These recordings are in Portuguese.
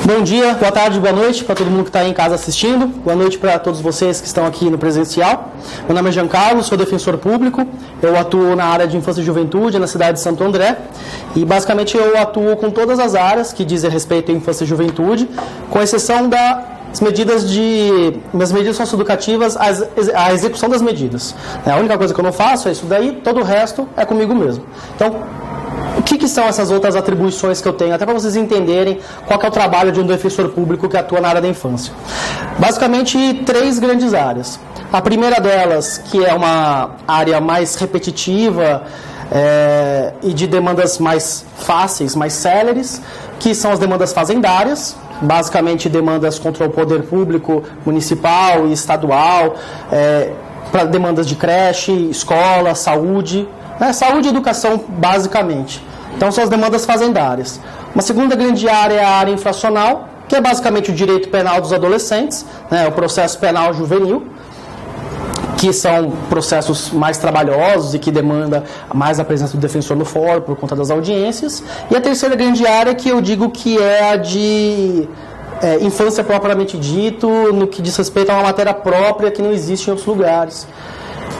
Bom dia, boa tarde, boa noite para todo mundo que está aí em casa assistindo. Boa noite para todos vocês que estão aqui no presencial. Meu nome é Jean Carlos, sou defensor público. Eu atuo na área de infância e juventude na cidade de Santo André. E basicamente eu atuo com todas as áreas que dizem respeito à infância e juventude, com exceção das medidas socioeducativas, a execução das medidas. A única coisa que eu não faço é isso daí, todo o resto é comigo mesmo. Então, o que são essas outras atribuições que eu tenho? Até para vocês entenderem qual que é o trabalho de um defensor público que atua na área da infância. Basicamente, 3 grandes áreas. A primeira delas, que é uma área mais repetitiva e de demandas mais fáceis, mais céleres, que são as demandas fazendárias, basicamente demandas contra o poder público municipal e estadual, para demandas de creche, escola, saúde, saúde e educação, basicamente. Então, são as demandas fazendárias. Uma segunda grande área é a área infracional, que é basicamente o direito penal dos adolescentes, o processo penal juvenil, que são processos mais trabalhosos e que demanda mais a presença do defensor no fórum por conta das audiências. E a terceira grande área, que eu digo que é a de infância propriamente dito, no que diz respeito a uma matéria própria que não existe em outros lugares.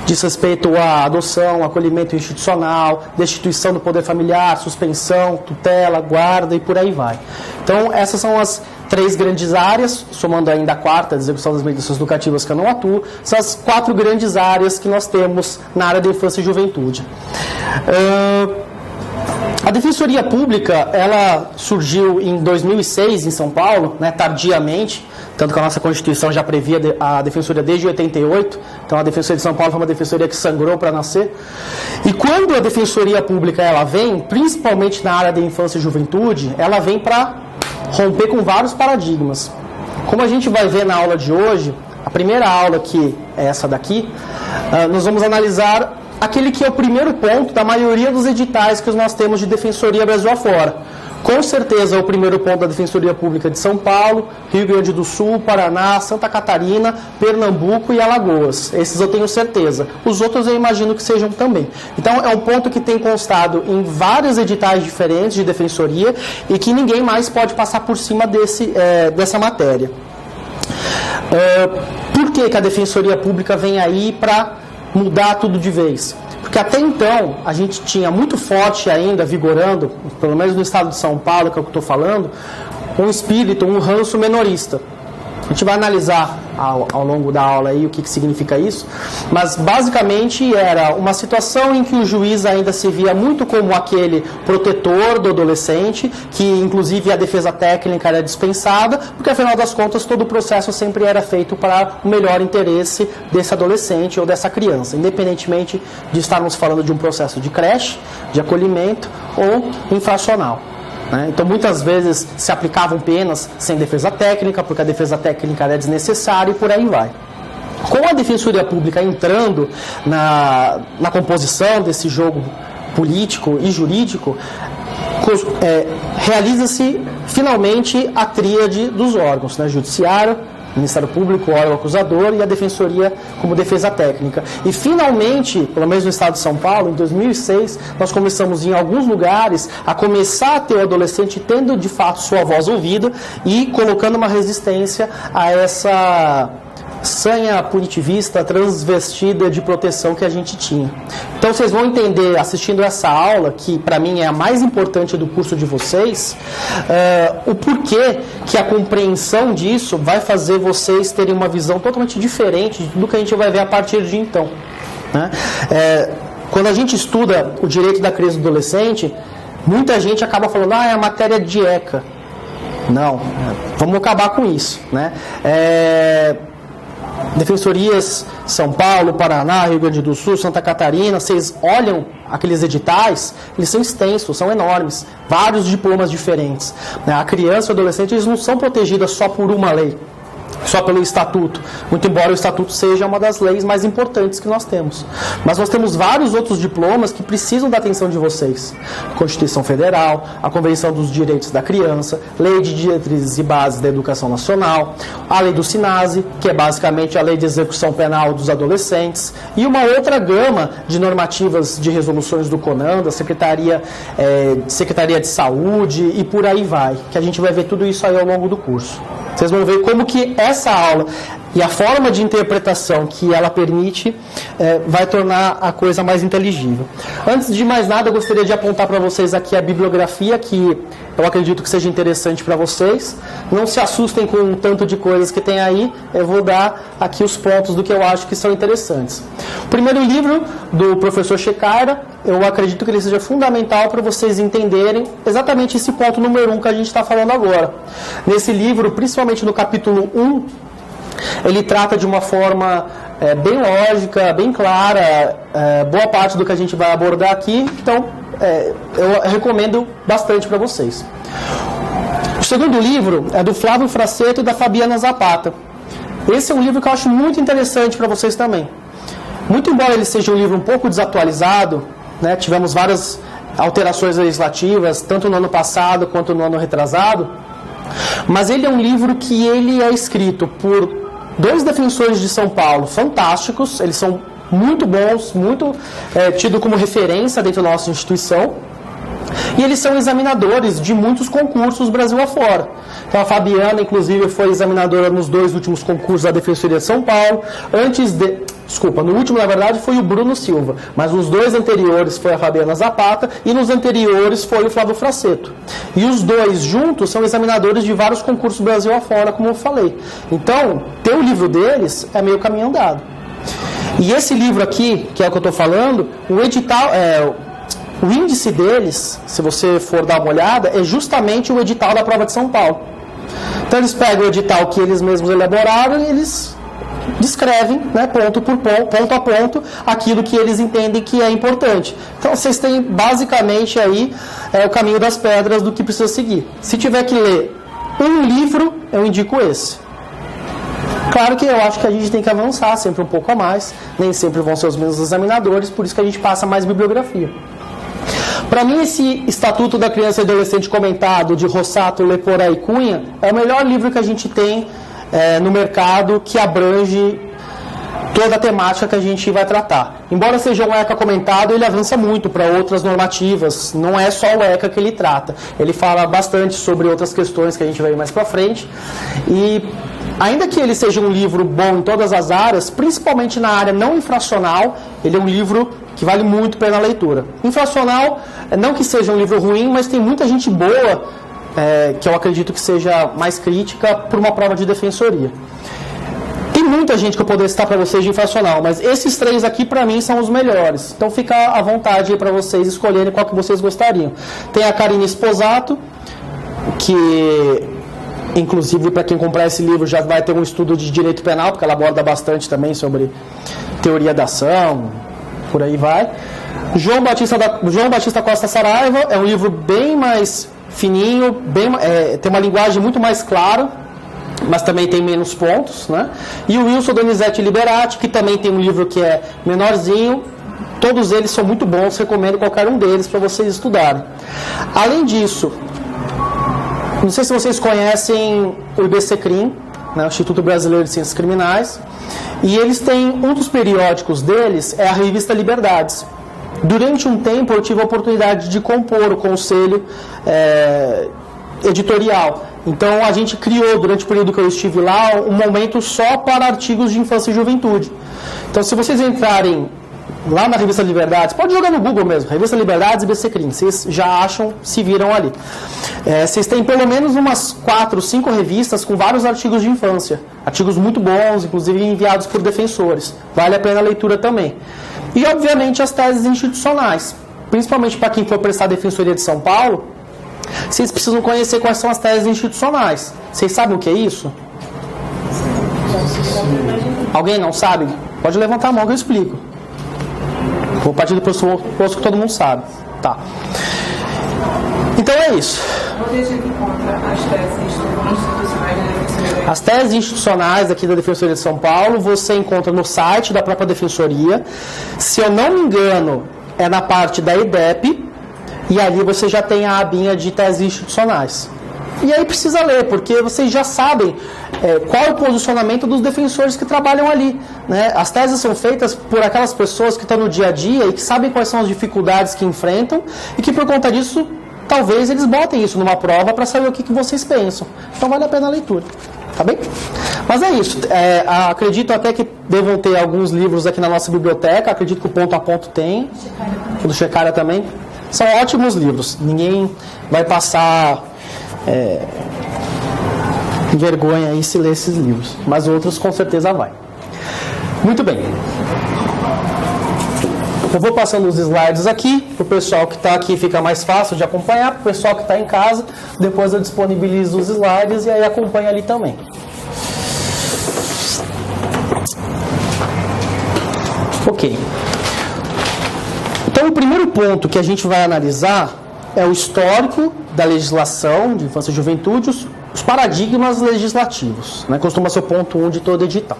Diz respeito à adoção, acolhimento institucional, destituição do poder familiar, suspensão, tutela, guarda e por aí vai. Então, essas são as 3 grandes áreas, somando ainda a quarta, a execução das medidas educativas que eu não atuo, são as 4 grandes áreas que nós temos na área da infância e juventude. A Defensoria Pública, ela surgiu em 2006 em São Paulo, tardiamente, tanto que a nossa Constituição já previa a Defensoria desde 88, então a Defensoria de São Paulo foi uma Defensoria que sangrou para nascer. E quando a Defensoria Pública ela vem, principalmente na área da infância e juventude, ela vem para romper com vários paradigmas. Como a gente vai ver na aula de hoje, a primeira aula, que é essa daqui, nós vamos analisar aquele que é o primeiro ponto da maioria dos editais que nós temos de Defensoria Brasil afora. Com certeza, o primeiro ponto da Defensoria Pública de São Paulo, Rio Grande do Sul, Paraná, Santa Catarina, Pernambuco e Alagoas. Esses eu tenho certeza. Os outros eu imagino que sejam também. Então, é um ponto que tem constado em vários editais diferentes de defensoria e que ninguém mais pode passar por cima dessa matéria. Por que a Defensoria Pública vem aí para mudar tudo de vez? Porque até então, a gente tinha muito forte ainda, vigorando, pelo menos no estado de São Paulo, que é o que eu estou falando, um espírito, um ranço menorista. A gente vai analisar ao longo da aula aí o que significa isso, mas basicamente era uma situação em que o juiz ainda se via muito como aquele protetor do adolescente, que inclusive a defesa técnica era dispensada, porque afinal das contas todo o processo sempre era feito para o melhor interesse desse adolescente ou dessa criança, independentemente de estarmos falando de um processo de creche, de acolhimento ou infracional. Então, muitas vezes se aplicavam penas sem defesa técnica, porque a defesa técnica era desnecessária e por aí vai. Com a Defensoria Pública entrando na composição desse jogo político e jurídico, realiza-se finalmente a tríade dos órgãos, Judiciário, Ministério Público, órgão acusador, e a Defensoria como defesa técnica. E finalmente, pelo menos no estado de São Paulo, em 2006, nós começamos em alguns lugares a começar a ter o adolescente tendo de fato sua voz ouvida e colocando uma resistência a essa sanha punitivista, transvestida de proteção que a gente tinha. Então vocês vão entender, assistindo essa aula, que para mim é a mais importante do curso de vocês, o porquê que a compreensão disso vai fazer vocês terem uma visão totalmente diferente de tudo que a gente vai ver a partir de então. Quando a gente estuda o direito da criança e do adolescente, muita gente acaba falando, é a matéria de ECA. Não, vamos acabar com isso. Defensorias São Paulo, Paraná, Rio Grande do Sul, Santa Catarina, vocês olham aqueles editais, eles são extensos, são enormes, vários diplomas diferentes. A criança e o adolescente, eles não são protegidos só por uma lei. só pelo Estatuto, muito embora o Estatuto seja uma das leis mais importantes que nós temos. Mas nós temos vários outros diplomas que precisam da atenção de vocês. A Constituição Federal, a Convenção dos Direitos da Criança, Lei de Diretrizes e Bases da Educação Nacional, a Lei do SINASE, que é basicamente a Lei de Execução Penal dos Adolescentes, e uma outra gama de normativas de resoluções do CONAN, da Secretaria de Saúde e por aí vai, que a gente vai ver tudo isso aí ao longo do curso. Vocês vão ver como que essa aula e a forma de interpretação que ela permite vai tornar a coisa mais inteligível. Antes de mais nada, eu gostaria de apontar para vocês aqui a bibliografia, que eu acredito que seja interessante para vocês. Não se assustem com o tanto de coisas que tem aí, eu vou dar aqui os pontos do que eu acho que são interessantes. O primeiro livro, do professor Shekhar, eu acredito que ele seja fundamental para vocês entenderem exatamente esse ponto número 1 que a gente está falando agora. Nesse livro, principalmente no capítulo 1, ele trata de uma forma bem lógica, bem clara, boa parte do que a gente vai abordar aqui, então eu recomendo bastante para vocês. O segundo livro é do Flávio Frassetto e da Fabiana Zapata. Esse é um livro que eu acho muito interessante para vocês também. Muito embora ele seja um livro um pouco desatualizado, né, tivemos várias alterações legislativas, tanto no ano passado quanto no ano retrasado, mas ele é um livro que ele é escrito por 2 defensores de São Paulo fantásticos, eles são muito bons, muito tidos como referência dentro da nossa instituição, e eles são examinadores de muitos concursos Brasil afora. Então a Fabiana, inclusive, foi examinadora nos 2 últimos concursos da Defensoria de São Paulo. No último, na verdade, foi o Bruno Silva, mas nos 2 anteriores foi a Fabiana Zapata e nos anteriores foi o Flávio Frassetto. E os 2 juntos são examinadores de vários concursos Brasil afora, como eu falei. Então, ter o livro deles é meio caminho andado. E esse livro aqui, que é o que eu estou falando, o edital... O índice deles, se você for dar uma olhada, é justamente o edital da Prova de São Paulo. Então eles pegam o edital que eles mesmos elaboraram e eles descrevem, né, ponto a ponto, aquilo que eles entendem que é importante. Então vocês têm basicamente aí o caminho das pedras do que precisa seguir. Se tiver que ler um livro, eu indico esse. Claro que eu acho que a gente tem que avançar sempre um pouco a mais, nem sempre vão ser os mesmos examinadores, por isso que a gente passa mais bibliografia. Para mim, esse Estatuto da Criança e Adolescente comentado, de Rossato, Leporá e Cunha, é o melhor livro que a gente tem no mercado, que abrange toda a temática que a gente vai tratar. Embora seja um ECA comentado, ele avança muito para outras normativas, não é só o ECA que ele trata. Ele fala bastante sobre outras questões que a gente vai ver mais para frente. E ainda que ele seja um livro bom em todas as áreas, principalmente na área não infracional, ele é um livro que vale muito a pena a leitura. Infracional, não que seja um livro ruim, mas tem muita gente boa, que eu acredito que seja mais crítica, por uma prova de defensoria. Tem muita gente que eu poderia citar para vocês de infracional, mas esses 3 aqui para mim são os melhores. Então fica à vontade para vocês escolherem qual que vocês gostariam. Tem a Karine Esposato, que inclusive para quem comprar esse livro já vai ter um estudo de direito penal, porque ela aborda bastante também sobre teoria da ação, por aí vai. João Batista Costa Saraiva é um livro bem mais fininho, tem uma linguagem muito mais clara, mas também tem menos pontos, né? E o Wilson Donizete Liberati, que também tem um livro que é menorzinho. Todos eles são muito bons, recomendo qualquer um deles para vocês estudarem. Além disso, não sei se vocês conhecem o IBCCRIM, né, o Instituto Brasileiro de Ciências Criminais, e eles têm, um dos periódicos deles é a revista Liberdades. Durante um tempo eu tive a oportunidade de compor o conselho editorial. Então a gente criou, durante o período que eu estive lá, um momento só para artigos de infância e juventude. Então se vocês entrarem lá na Revista Liberdades, pode jogar no Google mesmo, Revista Liberdades e IBCCRIM, vocês já acham, se viram ali. Vocês têm pelo menos umas 4, 5 revistas com vários artigos de infância, artigos muito bons, inclusive enviados por defensores, vale a pena a leitura também. E obviamente as teses institucionais, principalmente para quem for prestar a Defensoria de São Paulo, vocês precisam conhecer quais são as teses institucionais. Vocês sabem o que é isso? Alguém não sabe? Pode levantar a mão que eu explico. Vou partir do pressuposto que todo mundo sabe. Tá. Então é isso. Você contra as teses institucionais da Defensoria As teses institucionais aqui da Defensoria de São Paulo você encontra no site da própria Defensoria. Se eu não me engano, é na parte da IDEP, e ali você já tem a abinha de teses institucionais. E aí precisa ler, porque vocês já sabem qual é o posicionamento dos defensores que trabalham ali, né? As teses são feitas por aquelas pessoas que estão no dia a dia e que sabem quais são as dificuldades que enfrentam e que por conta disso, talvez eles botem isso numa prova para saber o que vocês pensam. Então vale a pena a leitura, tá bem? Mas é isso, acredito até que devam ter alguns livros aqui na nossa biblioteca, acredito que o Ponto a Ponto tem, o do Checara também. São ótimos livros, ninguém vai passar vergonha aí se ler esses livros, mas outros com certeza vai. Muito bem. Eu vou passando os slides aqui, para o pessoal que está aqui fica mais fácil de acompanhar, para o pessoal que está em casa, depois eu disponibilizo os slides e aí acompanha ali também. Ok. Então o primeiro ponto que a gente vai analisar é o histórico da legislação de infância e juventude, os paradigmas legislativos, né? Costuma ser o ponto 1 de todo edital.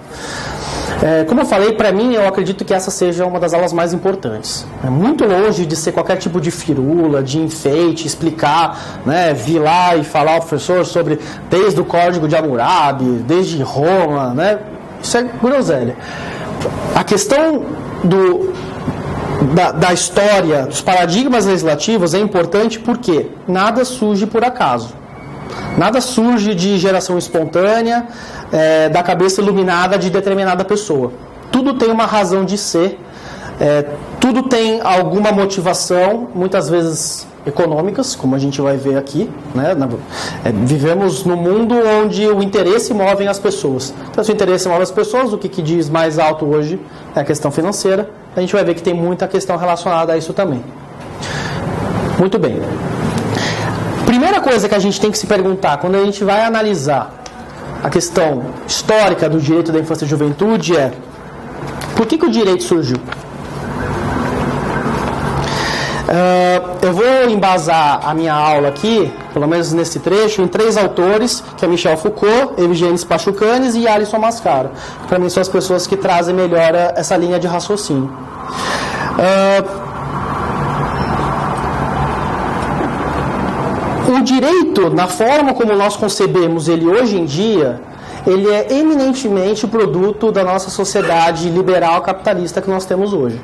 Como eu falei, para mim, eu acredito que essa seja uma das aulas mais importantes. É muito longe de ser qualquer tipo de firula, de enfeite, explicar, né, vir lá e falar ao professor sobre desde o Código de Hammurabi, desde Roma, né? Isso é groselha. A questão da história, dos paradigmas legislativos é importante porque nada surge por acaso. Nada surge de geração espontânea, da cabeça iluminada de determinada pessoa. Tudo tem uma razão de ser, tudo tem alguma motivação, muitas vezes econômicas, como a gente vai ver aqui, né? Vivemos num mundo onde o interesse move as pessoas. Então, se o interesse move as pessoas, o que diz mais alto hoje é a questão financeira. A gente vai ver que tem muita questão relacionada a isso também. Muito bem. Primeira coisa que a gente tem que se perguntar quando a gente vai analisar a questão histórica do direito da infância e juventude é: por que o direito surgiu? Eu vou embasar a minha aula aqui, pelo menos nesse trecho, em 3 autores, que é Michel Foucault, Eugênio Spachucanes e Alisson Mascaro. Para mim são as pessoas que trazem melhor essa linha de raciocínio. O direito, na forma como nós concebemos ele hoje em dia, ele é eminentemente produto da nossa sociedade liberal capitalista que nós temos hoje.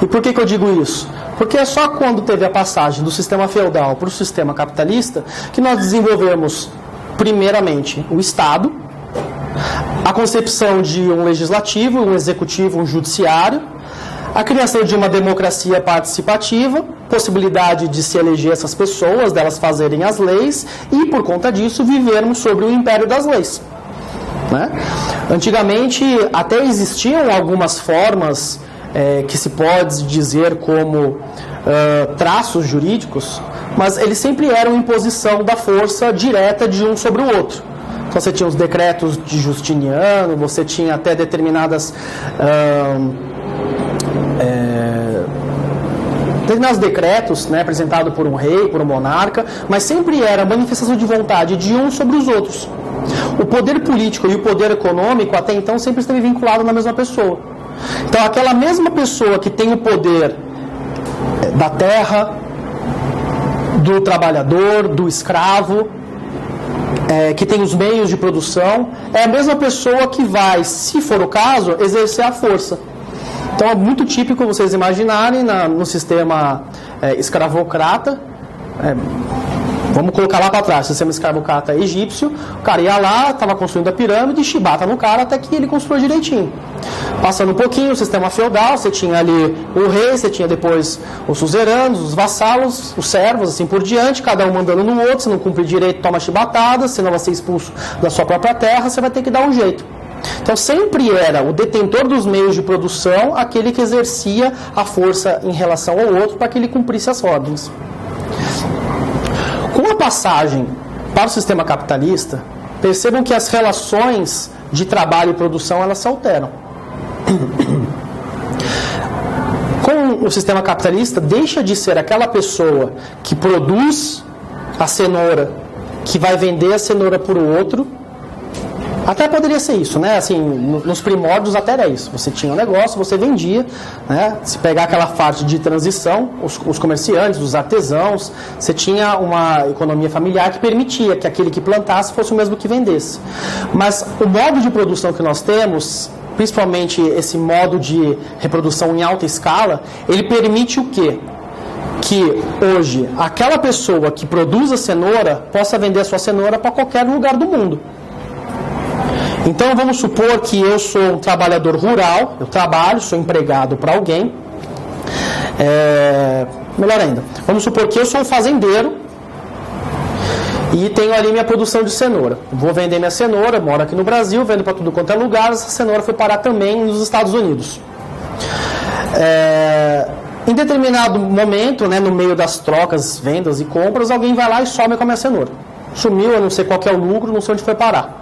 E por que eu digo isso? Porque é só quando teve a passagem do sistema feudal para o sistema capitalista que nós desenvolvemos, primeiramente, o Estado, a concepção de um legislativo, um executivo, um judiciário, a criação de uma democracia participativa, possibilidade de se eleger essas pessoas, delas fazerem as leis e, por conta disso, vivermos sobre o império das leis. Né? Antigamente, até existiam algumas formas que se pode dizer como traços jurídicos, mas eles sempre eram imposição da força direta de um sobre o outro. Então você tinha os decretos de Justiniano, você tinha até determinados decretos, né, apresentados por um rei, por um monarca, mas sempre era a manifestação de vontade de um sobre os outros. O poder político e o poder econômico até então sempre esteve vinculado na mesma pessoa. Então aquela mesma pessoa que tem o poder da terra, do trabalhador, do escravo, que tem os meios de produção, é a mesma pessoa que vai, se for o caso, exercer a força. Então é muito típico vocês imaginarem no sistema escravocrata, vamos colocar lá para trás, sistema escravocrata egípcio, o cara ia lá, estava construindo a pirâmide, chibata no cara até que ele construiu direitinho. Passando um pouquinho, o sistema feudal, você tinha ali o rei, você tinha depois os suzeranos, os vassalos, os servos, assim por diante, cada um mandando no outro, se não cumprir direito, toma chibatada, senão vai ser expulso da sua própria terra, você vai ter que dar um jeito. Então sempre era o detentor dos meios de produção aquele que exercia a força em relação ao outro para que ele cumprisse as ordens. Com a passagem para o sistema capitalista, percebam que as relações de trabalho e produção elas se alteram. Com o sistema capitalista, deixa de ser aquela pessoa que produz a cenoura, que vai vender a cenoura para o outro, Até poderia ser isso, né? Assim, nos primórdios até era isso. Você tinha um negócio, você vendia, né? Se pegar aquela fase de transição, os comerciantes, os artesãos, você tinha uma economia familiar que permitia que aquele que plantasse fosse o mesmo que vendesse. Mas o modo de produção que nós temos, principalmente esse modo de reprodução em alta escala, ele permite o quê? Que hoje aquela pessoa que produz a cenoura possa vender a sua cenoura para qualquer lugar do mundo. Então vamos supor que eu sou um trabalhador rural, eu trabalho, sou empregado para alguém. Melhor ainda, vamos supor que eu sou um fazendeiro e tenho ali minha produção de cenoura. Vou vender minha cenoura, moro aqui no Brasil, vendo para tudo quanto é lugar, essa cenoura foi parar também nos Estados Unidos. Em determinado momento, né, no meio das trocas, vendas e compras, alguém vai lá e some com a minha cenoura. Sumiu, eu não sei qual que é o lucro, não sei onde foi parar.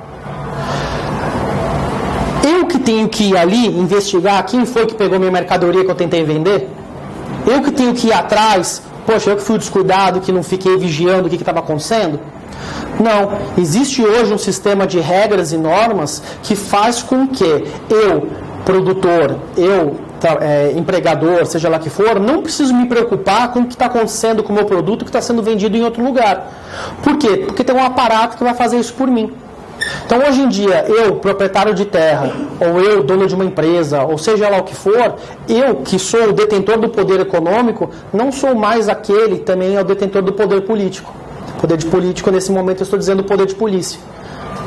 Eu que tenho que ir ali investigar quem foi que pegou minha mercadoria que eu tentei vender? Eu que tenho que ir atrás? Poxa, eu que fui descuidado, que não fiquei vigiando o que estava acontecendo? Não. Existe hoje um sistema de regras e normas que faz com que eu, produtor, empregador, seja lá que for, não preciso me preocupar com o que está acontecendo com o meu produto que está sendo vendido em outro lugar. Por quê? Porque tem um aparato que vai fazer isso por mim. Então, hoje em dia, eu, proprietário de terra, ou eu, dono de uma empresa, ou seja lá o que for, eu, que sou o detentor do poder econômico, não sou mais aquele que também é o detentor do poder político. Poder de político, nesse momento, eu estou dizendo poder de polícia.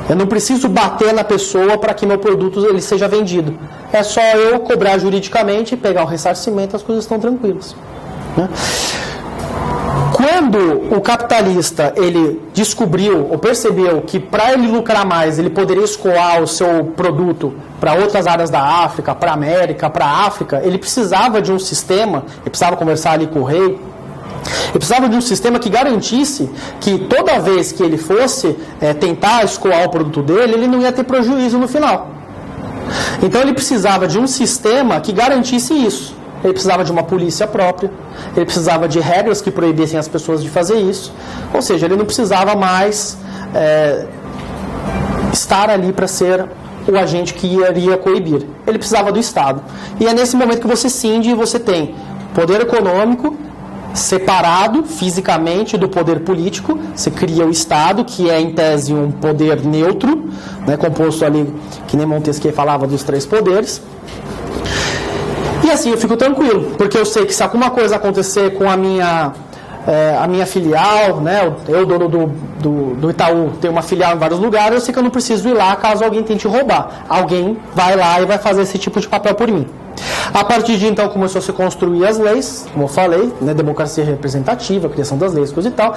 Eu não preciso bater na pessoa para que meu produto ele seja vendido. É só eu cobrar juridicamente, pegar o ressarcimento, as coisas estão tranquilas. Né? Quando o capitalista ele descobriu ou percebeu que para ele lucrar mais, ele poderia escoar o seu produto para outras áreas da África, para a América, para a África, ele precisava de um sistema, ele precisava conversar ali com o rei, ele precisava de um sistema que garantisse que toda vez que ele fosse tentar escoar o produto dele, ele não ia ter prejuízo no final. Então ele precisava de um sistema que garantisse isso. Ele precisava de uma polícia própria, ele precisava de regras que proibissem as pessoas de fazer isso, ou seja, ele não precisava mais estar ali para ser o agente que iria coibir. Ele precisava do Estado. E é nesse momento que você cinde e você tem poder econômico separado fisicamente do poder político. Você cria o Estado, que é em tese um poder neutro, né, composto ali, que nem Montesquieu falava dos 3 poderes. E assim eu fico tranquilo, porque eu sei que se alguma coisa acontecer com a minha filial, né, eu, dono do Itaú, tenho uma filial em vários lugares, eu sei que eu não preciso ir lá caso alguém tente roubar. Alguém vai lá e vai fazer esse tipo de papel por mim. A partir de então começou a se construir as leis, como eu falei, né, democracia representativa, criação das leis, coisa e tal.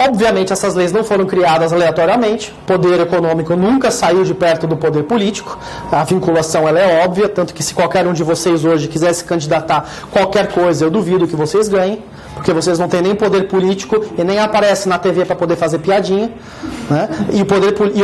Obviamente essas leis não foram criadas aleatoriamente, o poder econômico nunca saiu de perto do poder político, a vinculação ela é óbvia, tanto que se qualquer um de vocês hoje quiser se candidatar qualquer coisa, eu duvido que vocês ganhem, porque vocês não têm nem poder político e nem aparecem na TV para poder fazer piadinha, né? E o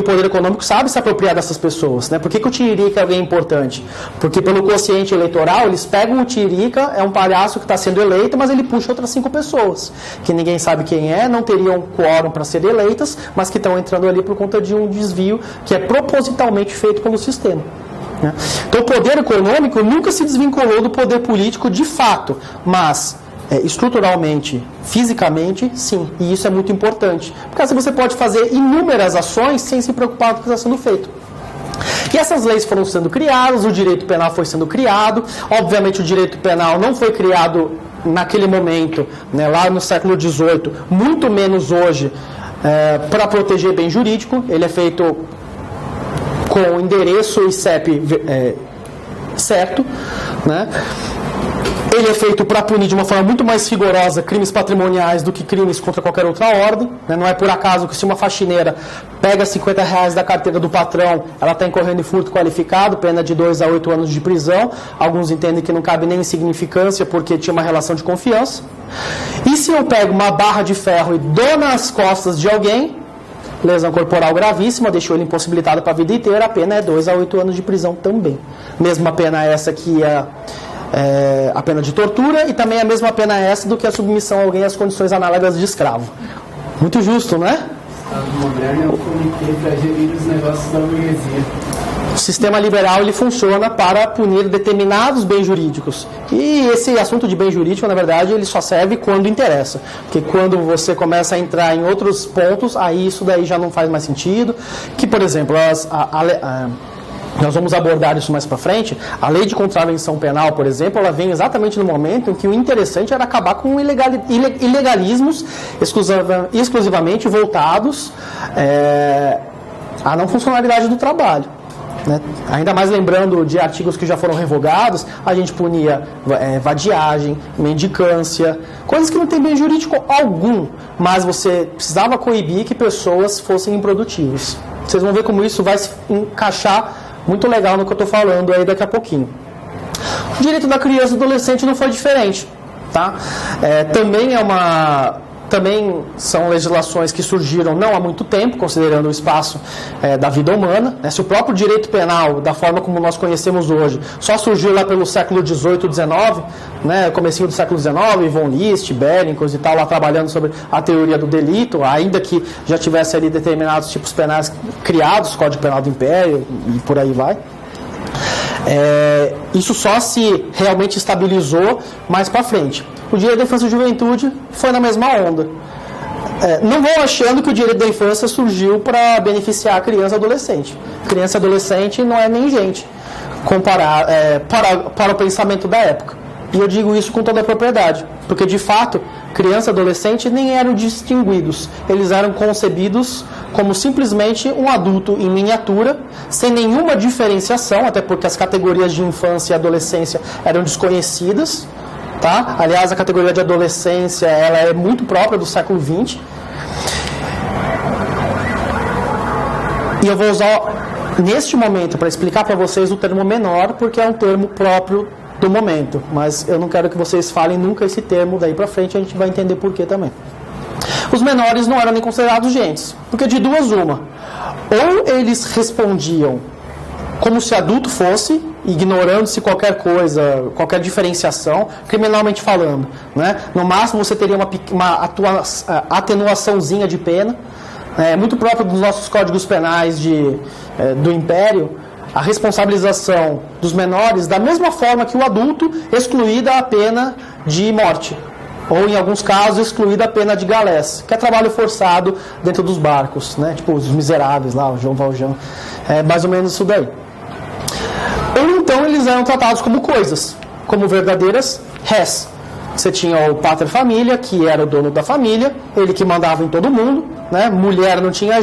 poder econômico sabe se apropriar dessas pessoas, né? Por que o Tiririca é alguém importante? Porque pelo quociente eleitoral, eles pegam o Tiririca, é um palhaço que está sendo eleito, mas ele puxa outras 5 pessoas, que ninguém sabe quem é, não teriam quórum para serem eleitas, mas que estão entrando ali por conta de um desvio que é propositalmente feito pelo sistema. Né? Então o poder econômico nunca se desvinculou do poder político de fato, mas estruturalmente, fisicamente, sim. E isso é muito importante. Porque assim você pode fazer inúmeras ações sem se preocupar com o que está sendo feito. E essas leis foram sendo criadas, o direito penal foi sendo criado. Obviamente o direito penal não foi criado naquele momento, né, lá no século XVIII, muito menos hoje, para proteger bem jurídico. Ele é feito com endereço e CEP certo, né? Ele é feito para punir de uma forma muito mais rigorosa crimes patrimoniais do que crimes contra qualquer outra ordem. Né? Não é por acaso que se uma faxineira pega R$50 da carteira do patrão, ela está incorrendo em furto qualificado, pena de 2 a 8 anos de prisão. Alguns entendem que não cabe nem insignificância porque tinha uma relação de confiança. E se eu pego uma barra de ferro e dou nas costas de alguém, lesão corporal gravíssima, deixou ele impossibilitado para a vida inteira, a pena é 2 a 8 anos de prisão também. Mesma pena essa que a pena de tortura, e também a mesma pena essa do que a submissão a alguém às condições análogas de escravo. Muito justo, não é? Estado moderno é o comitê para gerir os negócios da burguesia. O sistema liberal ele funciona para punir determinados bens jurídicos. E esse assunto de bem jurídico, na verdade, ele só serve quando interessa. Porque quando você começa a entrar em outros pontos, aí isso daí já não faz mais sentido. Que, por exemplo, nós vamos abordar isso mais para frente. A lei de contravenção penal, por exemplo, ela vem exatamente no momento em que o interessante era acabar com ilegalismos exclusivamente voltados à não funcionalidade do trabalho. Né? Ainda mais lembrando de artigos que já foram revogados, a gente punia vadiagem, mendicância, coisas que não tem bem jurídico algum, mas você precisava coibir que pessoas fossem improdutivas. Vocês vão ver como isso vai se encaixar muito legal no que eu estou falando aí daqui a pouquinho. O direito da criança e adolescente não foi diferente. Tá? Também são legislações que surgiram não há muito tempo, considerando o espaço da vida humana. Né? Se o próprio direito penal, da forma como nós conhecemos hoje, só surgiu lá pelo século XVIII, XIX, né? Comecinho do século XIX, Von List, Bellingshausen e tal, lá trabalhando sobre a teoria do delito, ainda que já tivesse ali determinados tipos penais criados, Código Penal do Império e por aí vai. Isso só se realmente estabilizou mais para frente. O direito da infância e juventude foi na mesma onda. Não vão achando que o direito da infância surgiu para beneficiar a criança e adolescente. Criança e adolescente não é nem gente para o pensamento da época. E eu digo isso com toda a propriedade, porque de fato, criança e adolescente nem eram distinguidos. Eles eram concebidos como simplesmente um adulto em miniatura, sem nenhuma diferenciação, até porque as categorias de infância e adolescência eram desconhecidas. Tá? Aliás, a categoria de adolescência ela é muito própria do século XX. E eu vou usar neste momento para explicar para vocês o termo menor, porque é um termo próprio do momento. Mas eu não quero que vocês falem nunca esse termo, daí para frente a gente vai entender por que também. Os menores não eram nem considerados gentes, porque de duas uma. Ou eles respondiam como se adulto fosse, ignorando-se qualquer coisa, qualquer diferenciação, criminalmente falando. Né? No máximo você teria uma atenuaçãozinha de pena. É muito próprio dos nossos códigos penais do Império, a responsabilização dos menores da mesma forma que o adulto, excluída a pena de morte. Ou, em alguns casos, excluída a pena de galés, que é trabalho forçado dentro dos barcos. Né? Tipo os miseráveis lá, o João Valjean. É mais ou menos isso daí. Ou então eles eram tratados como coisas, como verdadeiras res. Você tinha o pater família, que era o dono da família, ele que mandava em todo mundo, né? Mulher não tinha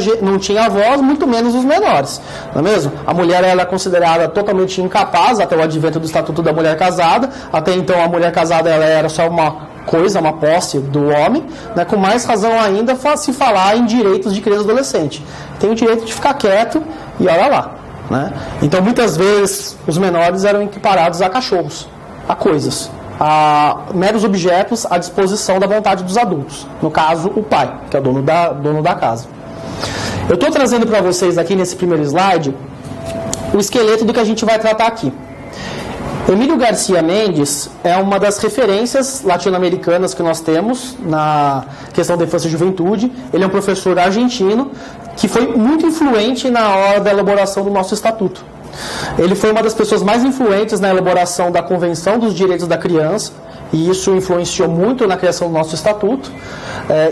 voz, muito menos os menores, não é mesmo? A mulher era considerada totalmente incapaz até o advento do Estatuto da Mulher Casada. Até então a mulher casada ela era só uma coisa, uma posse do homem, né? Com mais razão ainda se falar em direitos de criança e adolescente. Tem o direito de ficar quieto e olha lá. Né? Então muitas vezes os menores eram equiparados a cachorros, a coisas, a meros objetos à disposição da vontade dos adultos, no caso o pai, que é o dono da casa. Eu estou trazendo para vocês aqui nesse primeiro slide o esqueleto do que a gente vai tratar aqui. Emílio Garcia Mendes é uma das referências latino-americanas que nós temos na questão da infância e juventude. Ele é um professor argentino que foi muito influente na hora da elaboração do nosso estatuto. Ele foi uma das pessoas mais influentes na elaboração da Convenção dos Direitos da Criança, e isso influenciou muito na criação do nosso estatuto.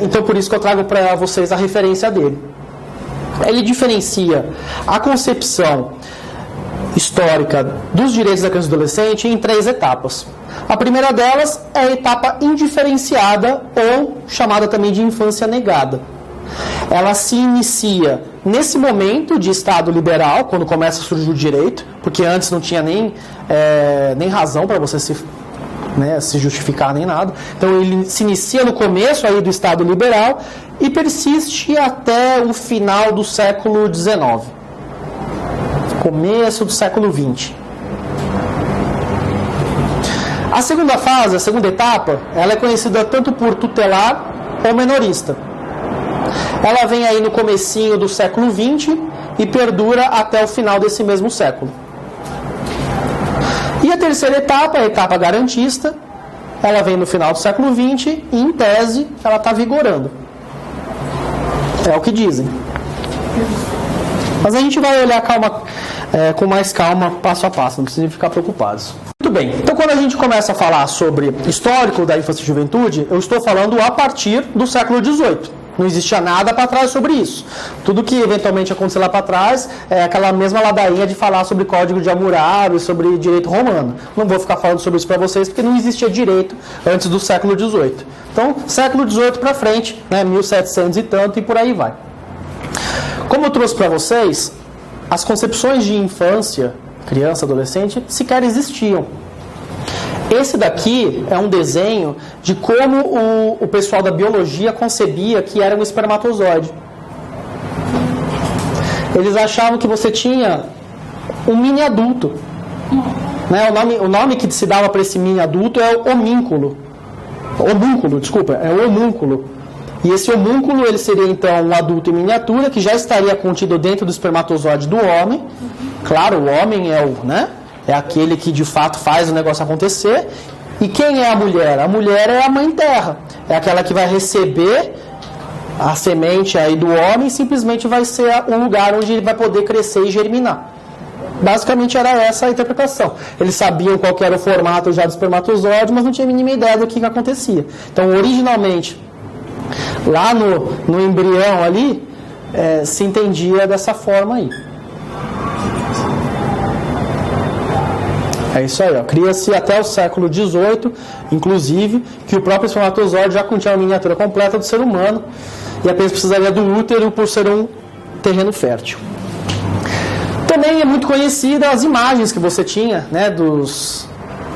Então, por isso que eu trago para vocês a referência dele. Ele diferencia a concepção histórica dos direitos da criança e do adolescente em 3 etapas. A primeira delas é a etapa indiferenciada, ou chamada também de infância negada. Ela se inicia nesse momento de Estado liberal, quando começa a surgir o direito, porque antes não tinha nem razão para você se justificar nem nada. Então ele se inicia no começo aí do Estado liberal e persiste até o final do século XIX. Começo do século XX. A segunda fase, a segunda etapa, ela é conhecida tanto por tutelar ou menorista. Ela vem aí no comecinho do século XX e perdura até o final desse mesmo século. E a terceira etapa, a etapa garantista, ela vem no final do século XX e, em tese, ela está vigorando. É o que dizem. Mas a gente vai olhar com mais calma, passo a passo, não precisa ficar preocupados. Muito bem, então quando a gente começa a falar sobre histórico da infância e juventude, eu estou falando a partir do século XVIII. Não existia nada para trás sobre isso. Tudo que eventualmente aconteceu lá para trás é aquela mesma ladainha de falar sobre Código de Hammurabi, sobre direito romano. Não vou ficar falando sobre isso para vocês, porque não existia direito antes do século XVIII. Então, século XVIII para frente, 1700 e tanto, e por aí vai. Como eu trouxe para vocês, as concepções de infância, criança, adolescente, sequer existiam. Esse daqui é um desenho de como o pessoal da biologia concebia que era um espermatozoide. Eles achavam que você tinha um mini adulto. O nome que se dava para esse mini adulto é o homúnculo. É o homúnculo. E esse homúnculo ele seria então um adulto em miniatura que já estaria contido dentro do espermatozoide do homem. Claro, o homem é aquele que de fato faz o negócio acontecer. E quem é a mulher? A mulher é a mãe terra. É aquela que vai receber a semente aí do homem e simplesmente vai ser um lugar onde ele vai poder crescer e germinar. Basicamente era essa a interpretação. Eles sabiam qual que era o formato já do espermatozoide, mas não tinha a mínima ideia do que acontecia. Então, originalmente, lá no embrião ali, se entendia dessa forma aí. É isso aí, ó. Cria-se até o século XVIII, inclusive, que o próprio espermatozoide já continha a miniatura completa do ser humano e apenas precisaria do útero por ser um terreno fértil. Também é muito conhecida as imagens que você tinha, dos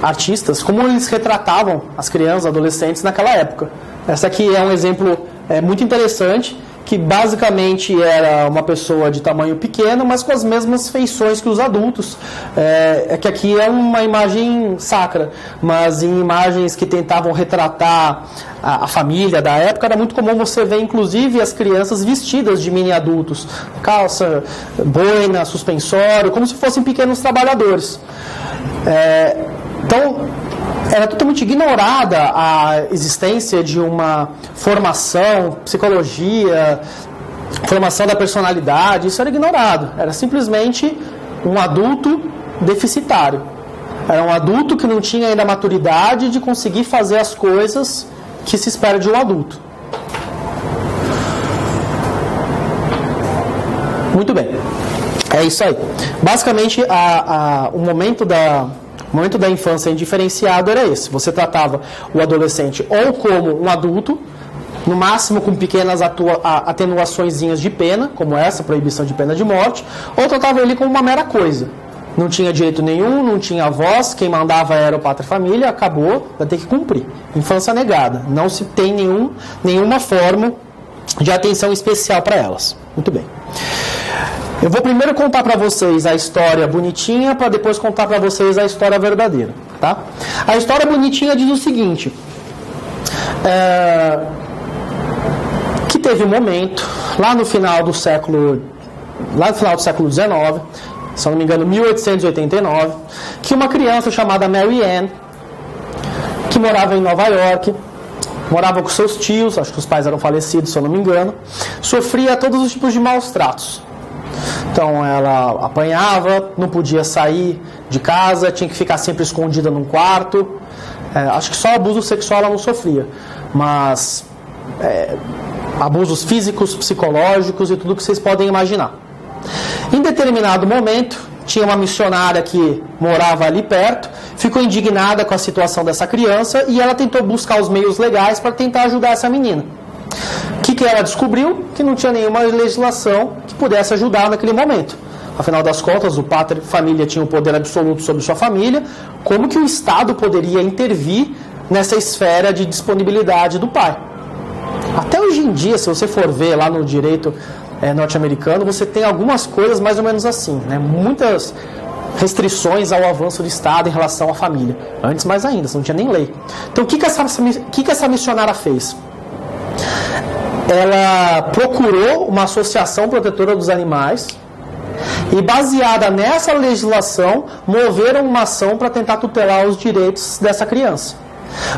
artistas, como eles retratavam as crianças, adolescentes naquela época. Essa aqui é um exemplo muito interessante, que basicamente era uma pessoa de tamanho pequeno, mas com as mesmas feições que os adultos. Que aqui é uma imagem sacra, mas em imagens que tentavam retratar a família da época, era muito comum você ver, inclusive, as crianças vestidas de mini adultos. Calça, boina, suspensório, como se fossem pequenos trabalhadores. Então, era totalmente ignorada a existência de uma formação, psicologia, formação da personalidade. Isso era ignorado. Era simplesmente um adulto deficitário. Era um adulto que não tinha ainda a maturidade de conseguir fazer as coisas que se espera de um adulto. Muito bem. É isso aí. Basicamente, o momento da infância indiferenciado era esse. Você tratava o adolescente ou como um adulto, no máximo com pequenas atenuaçõezinhas de pena, como essa, proibição de pena de morte, ou tratava ele como uma mera coisa. Não tinha direito nenhum, não tinha voz, quem mandava era o pátria família, acabou, vai ter que cumprir. Infância negada. Não se tem nenhuma forma de atenção especial para elas. Muito bem. Eu vou primeiro contar para vocês a história bonitinha, para depois contar para vocês a história verdadeira, tá? A história bonitinha diz o seguinte, que teve um momento, lá no final do século XIX, se eu não me engano, 1889, que uma criança chamada Mary Ann, que morava em Nova York, morava com seus tios, acho que os pais eram falecidos, se eu não me engano, sofria todos os tipos de maus tratos. Então ela apanhava, não podia sair de casa, tinha que ficar sempre escondida num quarto. Acho que só abuso sexual ela não sofria, mas abusos físicos, psicológicos e tudo que vocês podem imaginar. Em determinado momento, tinha uma missionária que morava ali perto, ficou indignada com a situação dessa criança e ela tentou buscar os meios legais para tentar ajudar essa menina. O que ela descobriu? Que não tinha nenhuma legislação que pudesse ajudar naquele momento. Afinal das contas, o pátria família tinha o poder absoluto sobre sua família. Como que o Estado poderia intervir nessa esfera de disponibilidade do pai? Até hoje em dia, se você for ver lá no direito norte-americano, você tem algumas coisas mais ou menos assim, muitas restrições ao avanço do Estado em relação à família. Antes, mais ainda, você não tinha nem lei. Então, o que essa missionária fez? Ela procurou uma associação protetora dos animais e, baseada nessa legislação, moveram uma ação para tentar tutelar os direitos dessa criança.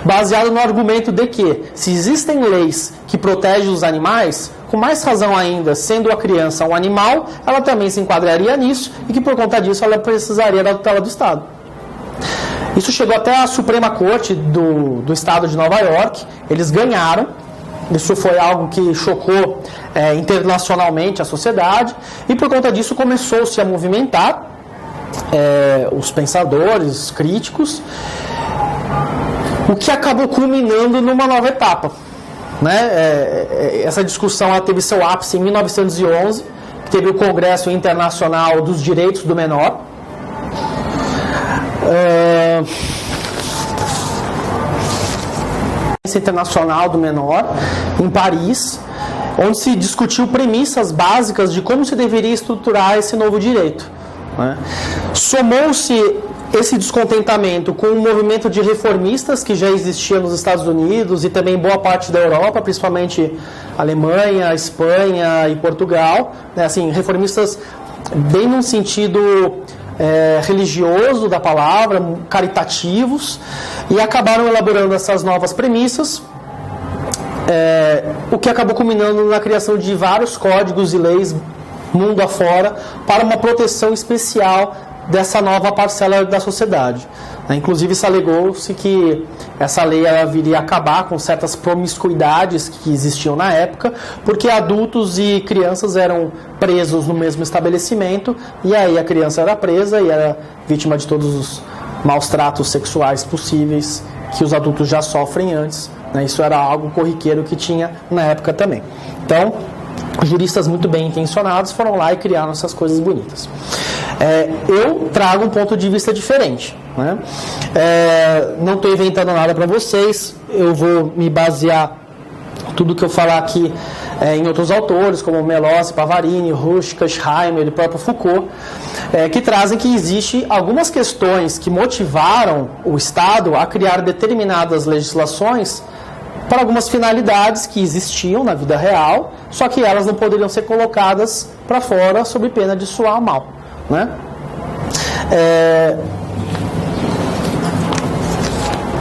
baseado no argumento de que, se existem leis que protegem os animais, com mais razão ainda, sendo a criança um animal, ela também se enquadraria nisso e que, por conta disso, ela precisaria da tutela do Estado. Isso chegou até a Suprema Corte do Estado de Nova York, eles ganharam. Isso foi algo que chocou internacionalmente a sociedade, e por conta disso começou-se a movimentar os pensadores, os críticos, o que acabou culminando numa nova etapa. Essa discussão ela teve seu ápice em 1911, que teve o Congresso Internacional dos Direitos do Menor. Internacional do Menor, em Paris, onde se discutiu premissas básicas de como se deveria estruturar esse novo direito. Somou-se esse descontentamento com um movimento de reformistas que já existia nos Estados Unidos e também em boa parte da Europa, principalmente Alemanha, Espanha e Portugal, assim, reformistas bem num sentido religioso da palavra, caritativos, e acabaram elaborando essas novas premissas, o que acabou culminando na criação de vários códigos e leis mundo afora para uma proteção especial dessa nova parcela da sociedade. Inclusive, se alegou-se que essa lei ela viria acabar com certas promiscuidades que existiam na época, porque adultos e crianças eram presos no mesmo estabelecimento, e aí a criança era presa e era vítima de todos os maus tratos sexuais possíveis que os adultos já sofrem antes. Isso era algo corriqueiro que tinha na época também. Então, juristas muito bem intencionados foram lá e criaram essas coisas bonitas. Eu trago um ponto de vista diferente. Não estou inventando nada para vocês, eu vou me basear tudo que eu falar aqui em outros autores, como Melossi, Pavarini, Rushka, Scheimer e o próprio Foucault, que trazem que existem algumas questões que motivaram o Estado a criar determinadas legislações para algumas finalidades que existiam na vida real, só que elas não poderiam ser colocadas para fora sob pena de soar mal.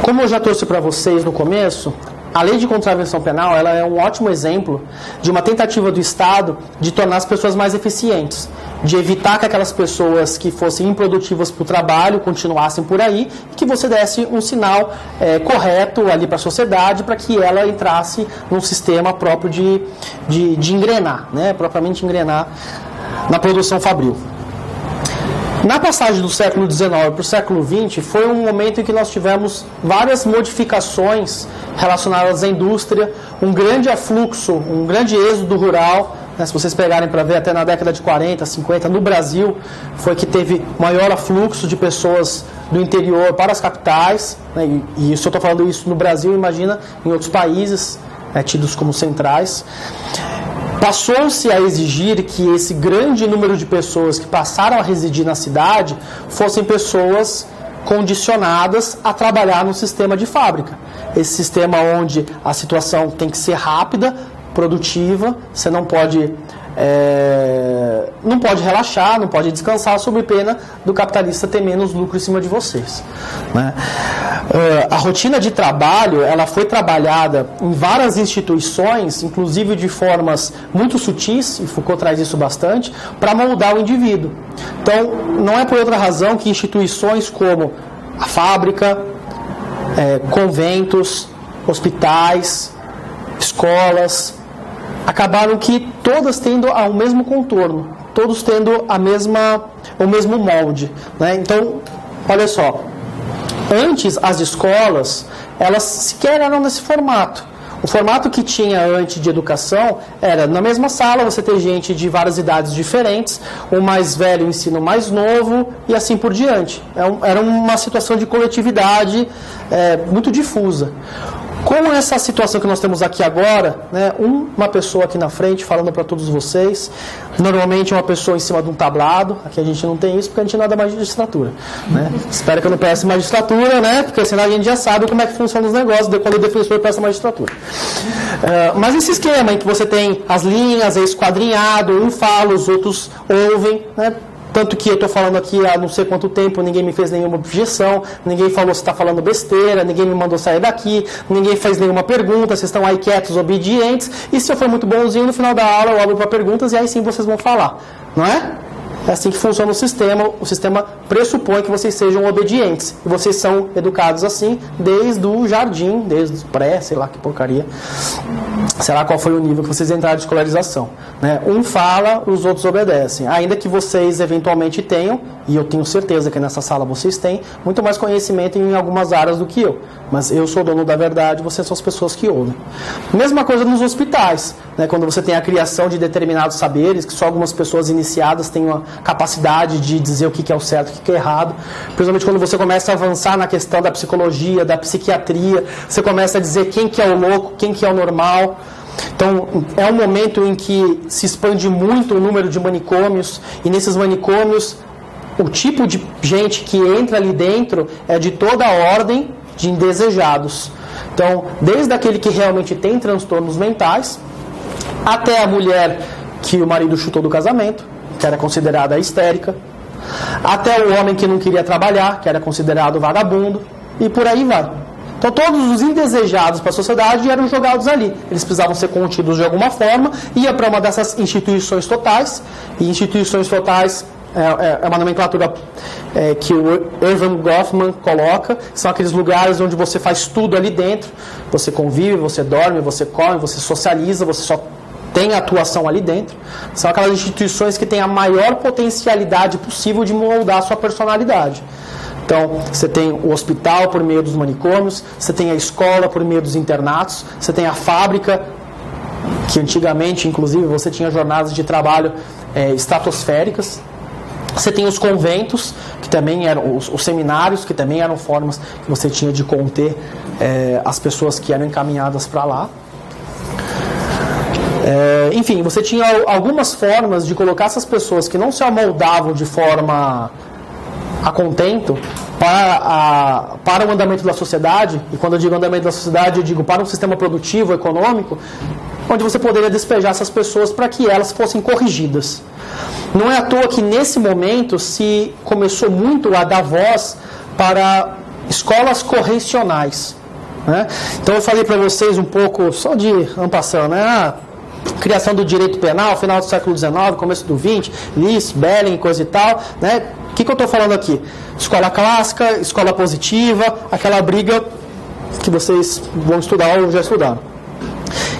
Como eu já trouxe para vocês no começo, a lei de contravenção penal ela é um ótimo exemplo de uma tentativa do Estado de tornar as pessoas mais eficientes, de evitar que aquelas pessoas que fossem improdutivas para o trabalho continuassem por aí, e que você desse um sinal correto ali para a sociedade para que ela entrasse num sistema próprio de engrenar, propriamente engrenar na produção fabril. Na passagem do século XIX para o século XX, foi um momento em que nós tivemos várias modificações relacionadas à indústria, um grande afluxo, um grande êxodo rural. Se vocês pegarem para ver, até na década de 40, 50, no Brasil, foi que teve maior afluxo de pessoas do interior para as capitais. E se eu estou falando isso no Brasil, imagina em outros países tidos como centrais. Passou-se a exigir que esse grande número de pessoas que passaram a residir na cidade fossem pessoas condicionadas a trabalhar no sistema de fábrica. Esse sistema onde a situação tem que ser rápida, produtiva, você não pode relaxar, não pode descansar sob pena do capitalista ter menos lucro em cima de vocês. A rotina de trabalho ela foi trabalhada em várias instituições, inclusive de formas muito sutis, e Foucault traz isso bastante, para moldar o indivíduo. Então, não é por outra razão que instituições como a fábrica, conventos, hospitais, escolas, acabaram que todas tendo ao mesmo contorno, todos tendo o mesmo molde. Então, olha só, antes as escolas, elas sequer eram nesse formato. O formato que tinha antes de educação era, na mesma sala, você ter gente de várias idades diferentes, o mais velho ensina o mais novo e assim por diante. Era uma situação de coletividade muito difusa. Com essa situação que nós temos aqui agora, uma pessoa aqui na frente falando para todos vocês, normalmente uma pessoa em cima de um tablado, aqui a gente não tem isso porque a gente não é da magistratura. Espero que eu não peça magistratura, porque senão a gente já sabe como é que funciona os negócios quando o defensor peça magistratura. Mas esse esquema em que você tem as linhas, é esquadrinhado, um fala, os outros ouvem, tanto que eu estou falando aqui há não sei quanto tempo, ninguém me fez nenhuma objeção, ninguém falou se está falando besteira, ninguém me mandou sair daqui, ninguém fez nenhuma pergunta, vocês estão aí quietos, obedientes, e se eu for muito bonzinho, no final da aula eu abro para perguntas e aí sim vocês vão falar, não é? É assim que funciona o sistema pressupõe que vocês sejam obedientes, e vocês são educados assim desde o jardim, desde o pré, sei lá que porcaria, sei lá qual foi o nível que vocês entraram de escolarização, né? Um fala, os outros obedecem, ainda que vocês eventualmente tenham, e eu tenho certeza que nessa sala vocês têm, muito mais conhecimento em algumas áreas do que eu, mas eu sou dono da verdade, vocês são as pessoas que ouvem. Mesma coisa nos hospitais, né? Quando você tem a criação de determinados saberes, que só algumas pessoas iniciadas têm uma capacidade de dizer o que é o certo e o que é errado, principalmente quando você começa a avançar na questão da psicologia, da psiquiatria, você começa a dizer quem que é o louco, quem que é o normal. Então, é um momento em que se expande muito o número de manicômios, e nesses manicômios, o tipo de gente que entra ali dentro é de toda a ordem de indesejados. Então, desde aquele que realmente tem transtornos mentais, até a mulher que o marido chutou do casamento, que era considerada histérica, até o homem que não queria trabalhar, que era considerado vagabundo, e por aí vai. Então todos os indesejados para a sociedade eram jogados ali. Eles precisavam ser contidos de alguma forma, ia para uma dessas instituições totais, e instituições totais é uma nomenclatura que o Erving Goffman coloca, são aqueles lugares onde você faz tudo ali dentro, você convive, você dorme, você come, você socializa, você só tem atuação ali dentro. São aquelas instituições que têm a maior potencialidade possível de moldar a sua personalidade. Então, você tem o hospital por meio dos manicômios, você tem a escola por meio dos internatos, você tem a fábrica, que antigamente, inclusive, você tinha jornadas de trabalho estratosféricas. Você tem os conventos, que também eram os seminários, que também eram formas que você tinha de conter as pessoas que eram encaminhadas para lá. Enfim, você tinha algumas formas de colocar essas pessoas que não se amoldavam de forma a contento para o andamento da sociedade, e quando eu digo andamento da sociedade, eu digo para um sistema produtivo, econômico, onde você poderia despejar essas pessoas para que elas fossem corrigidas. Não é à toa que nesse momento se começou muito a dar voz para escolas correcionais, né? Então eu falei para vocês um pouco, só de ampassando, né? Criação do direito penal, final do século XIX, começo do XX, Lis, Belling, coisa e tal, né? O que eu estou falando aqui? Escola clássica, escola positiva, aquela briga que vocês vão estudar ou já estudaram.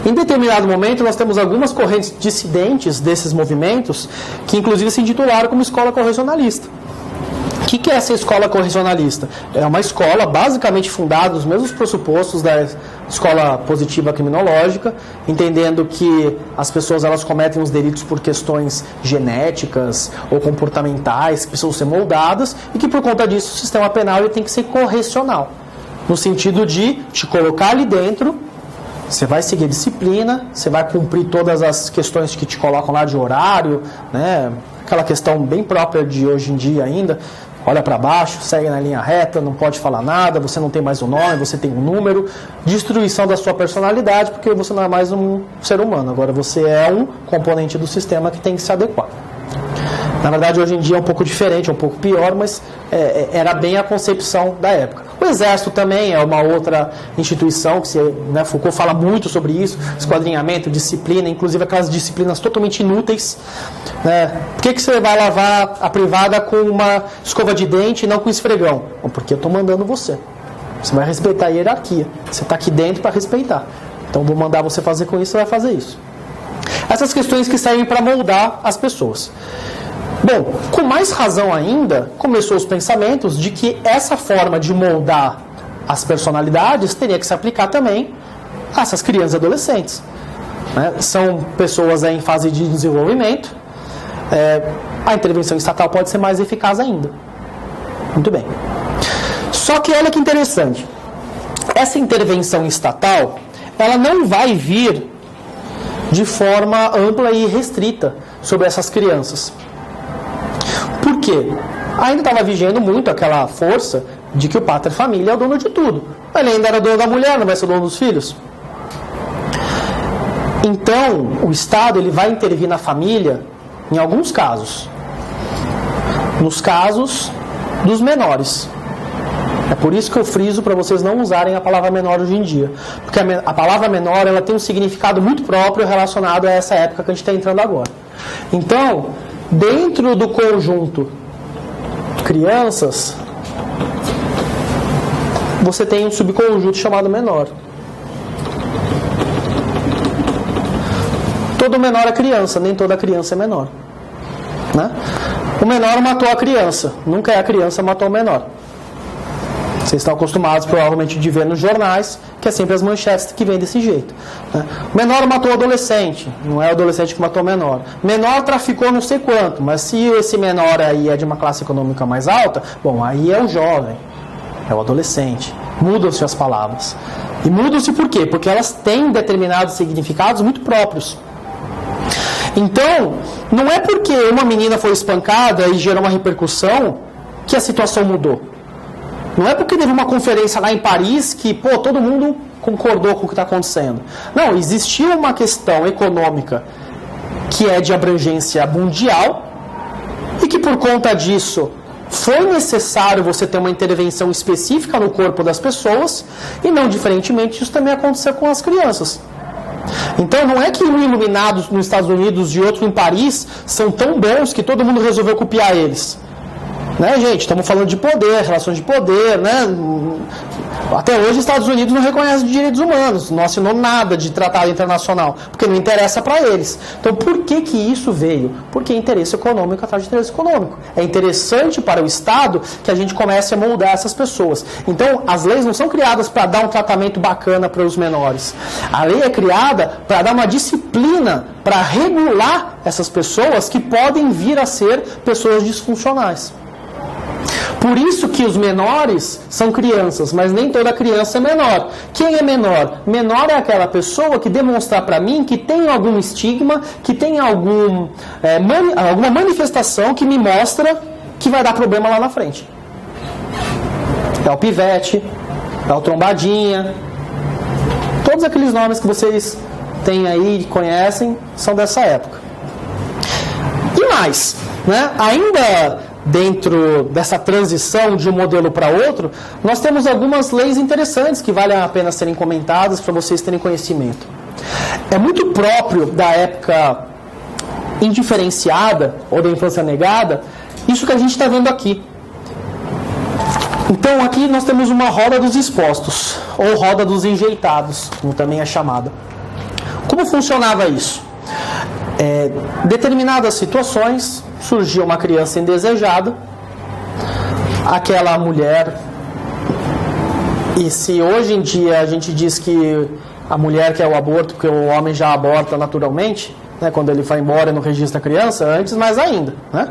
Em determinado momento, nós temos algumas correntes dissidentes desses movimentos que, inclusive, se intitularam como escola correcionalista. O que é essa escola correcionalista? É uma escola basicamente fundada nos mesmos pressupostos da escola positiva criminológica, entendendo que as pessoas elas cometem os delitos por questões genéticas ou comportamentais que precisam ser moldadas e que, por conta disso, o sistema penal ele tem que ser correcional, no sentido de te colocar ali dentro. Você vai seguir a disciplina, você vai cumprir todas as questões que te colocam lá de horário, né? Aquela questão bem própria de hoje em dia ainda, olha para baixo, segue na linha reta, não pode falar nada, você não tem mais um nome, você tem um número, destruição da sua personalidade, porque você não é mais um ser humano, agora você é um componente do sistema que tem que se adequar. Na verdade, hoje em dia é um pouco diferente, é um pouco pior, mas era bem a concepção da época. O Exército também é uma outra instituição, que né, Foucault fala muito sobre isso, esquadrinhamento, disciplina, inclusive aquelas disciplinas totalmente inúteis. Né? Por que você vai lavar a privada com uma escova de dente e não com esfregão? Bom, porque eu estou mandando você. Você vai respeitar a hierarquia. Você está aqui dentro para respeitar. Então, vou mandar você fazer com isso, você vai fazer isso. Essas questões que servem para moldar as pessoas. Bom, com mais razão ainda, começou os pensamentos de que essa forma de moldar as personalidades teria que se aplicar também a essas crianças e adolescentes. Né? São pessoas em fase de desenvolvimento, a intervenção estatal pode ser mais eficaz ainda. Muito bem. Só que olha que interessante, essa intervenção estatal, ela não vai vir de forma ampla e restrita sobre essas crianças. Por quê? Ainda estava vigiando muito aquela força de que o pátria família é o dono de tudo. Ele ainda era dono da mulher, não vai ser dono dos filhos. Então, o Estado ele vai intervir na família em alguns casos. nos casos dos menores. É por isso que eu friso para vocês não usarem a palavra menor hoje em dia. Porque a palavra menor ela tem um significado muito próprio relacionado a essa época que a gente está entrando agora. Então, dentro do conjunto crianças, você tem um subconjunto chamado menor. Todo menor é criança, nem toda criança é menor. Né? O menor matou a criança, nunca é a criança matou o menor. Vocês estão acostumados provavelmente de ver nos jornais que é sempre as manchetes que vêm desse jeito. Né? O menor matou o adolescente, não é o adolescente que matou o menor. Menor traficou não sei quanto, mas se esse menor aí é de uma classe econômica mais alta, bom, aí é o jovem, é o adolescente. Mudam-se as palavras. E mudam-se por quê? Porque elas têm determinados significados muito próprios. Então, não é porque uma menina foi espancada e gerou uma repercussão que a situação mudou. Não é porque teve uma conferência lá em Paris que, todo mundo concordou com o que está acontecendo. Não, existiu uma questão econômica que é de abrangência mundial e que por conta disso foi necessário você ter uma intervenção específica no corpo das pessoas e não diferentemente isso também aconteceu com as crianças. Então não é que um iluminado nos Estados Unidos e outro em Paris são tão bons que todo mundo resolveu copiar eles. Né, gente? Estamos falando de poder, relações de poder, né? Até hoje os Estados Unidos não reconhecem direitos humanos, não assinou nada de tratado internacional, porque não interessa para eles. Então por que isso veio? Porque é interesse econômico atrás de interesse econômico. É interessante para o Estado que a gente comece a moldar essas pessoas. Então as leis não são criadas para dar um tratamento bacana para os menores. A lei é criada para dar uma disciplina, para regular essas pessoas que podem vir a ser pessoas disfuncionais. Por isso que os menores são crianças, mas nem toda criança é menor. Quem é menor? Menor é aquela pessoa que demonstrar para mim que tem algum estigma, que tem alguma manifestação que me mostra que vai dar problema lá na frente. É o pivete, é o trombadinha. Todos aqueles nomes que vocês têm aí, conhecem, são dessa época. E mais, né? Ainda dentro dessa transição de um modelo para outro, nós temos algumas leis interessantes que valem a pena serem comentadas para vocês terem conhecimento. É muito próprio da época indiferenciada ou da infância negada, isso que a gente está vendo aqui. Então aqui nós temos uma roda dos expostos, ou roda dos enjeitados, como também é chamada. Como funcionava isso? Determinadas situações, surgia uma criança indesejada, aquela mulher, e se hoje em dia a gente diz que a mulher quer o aborto porque o homem já aborta naturalmente, né, quando ele vai embora e não registra a criança, antes mais ainda, né?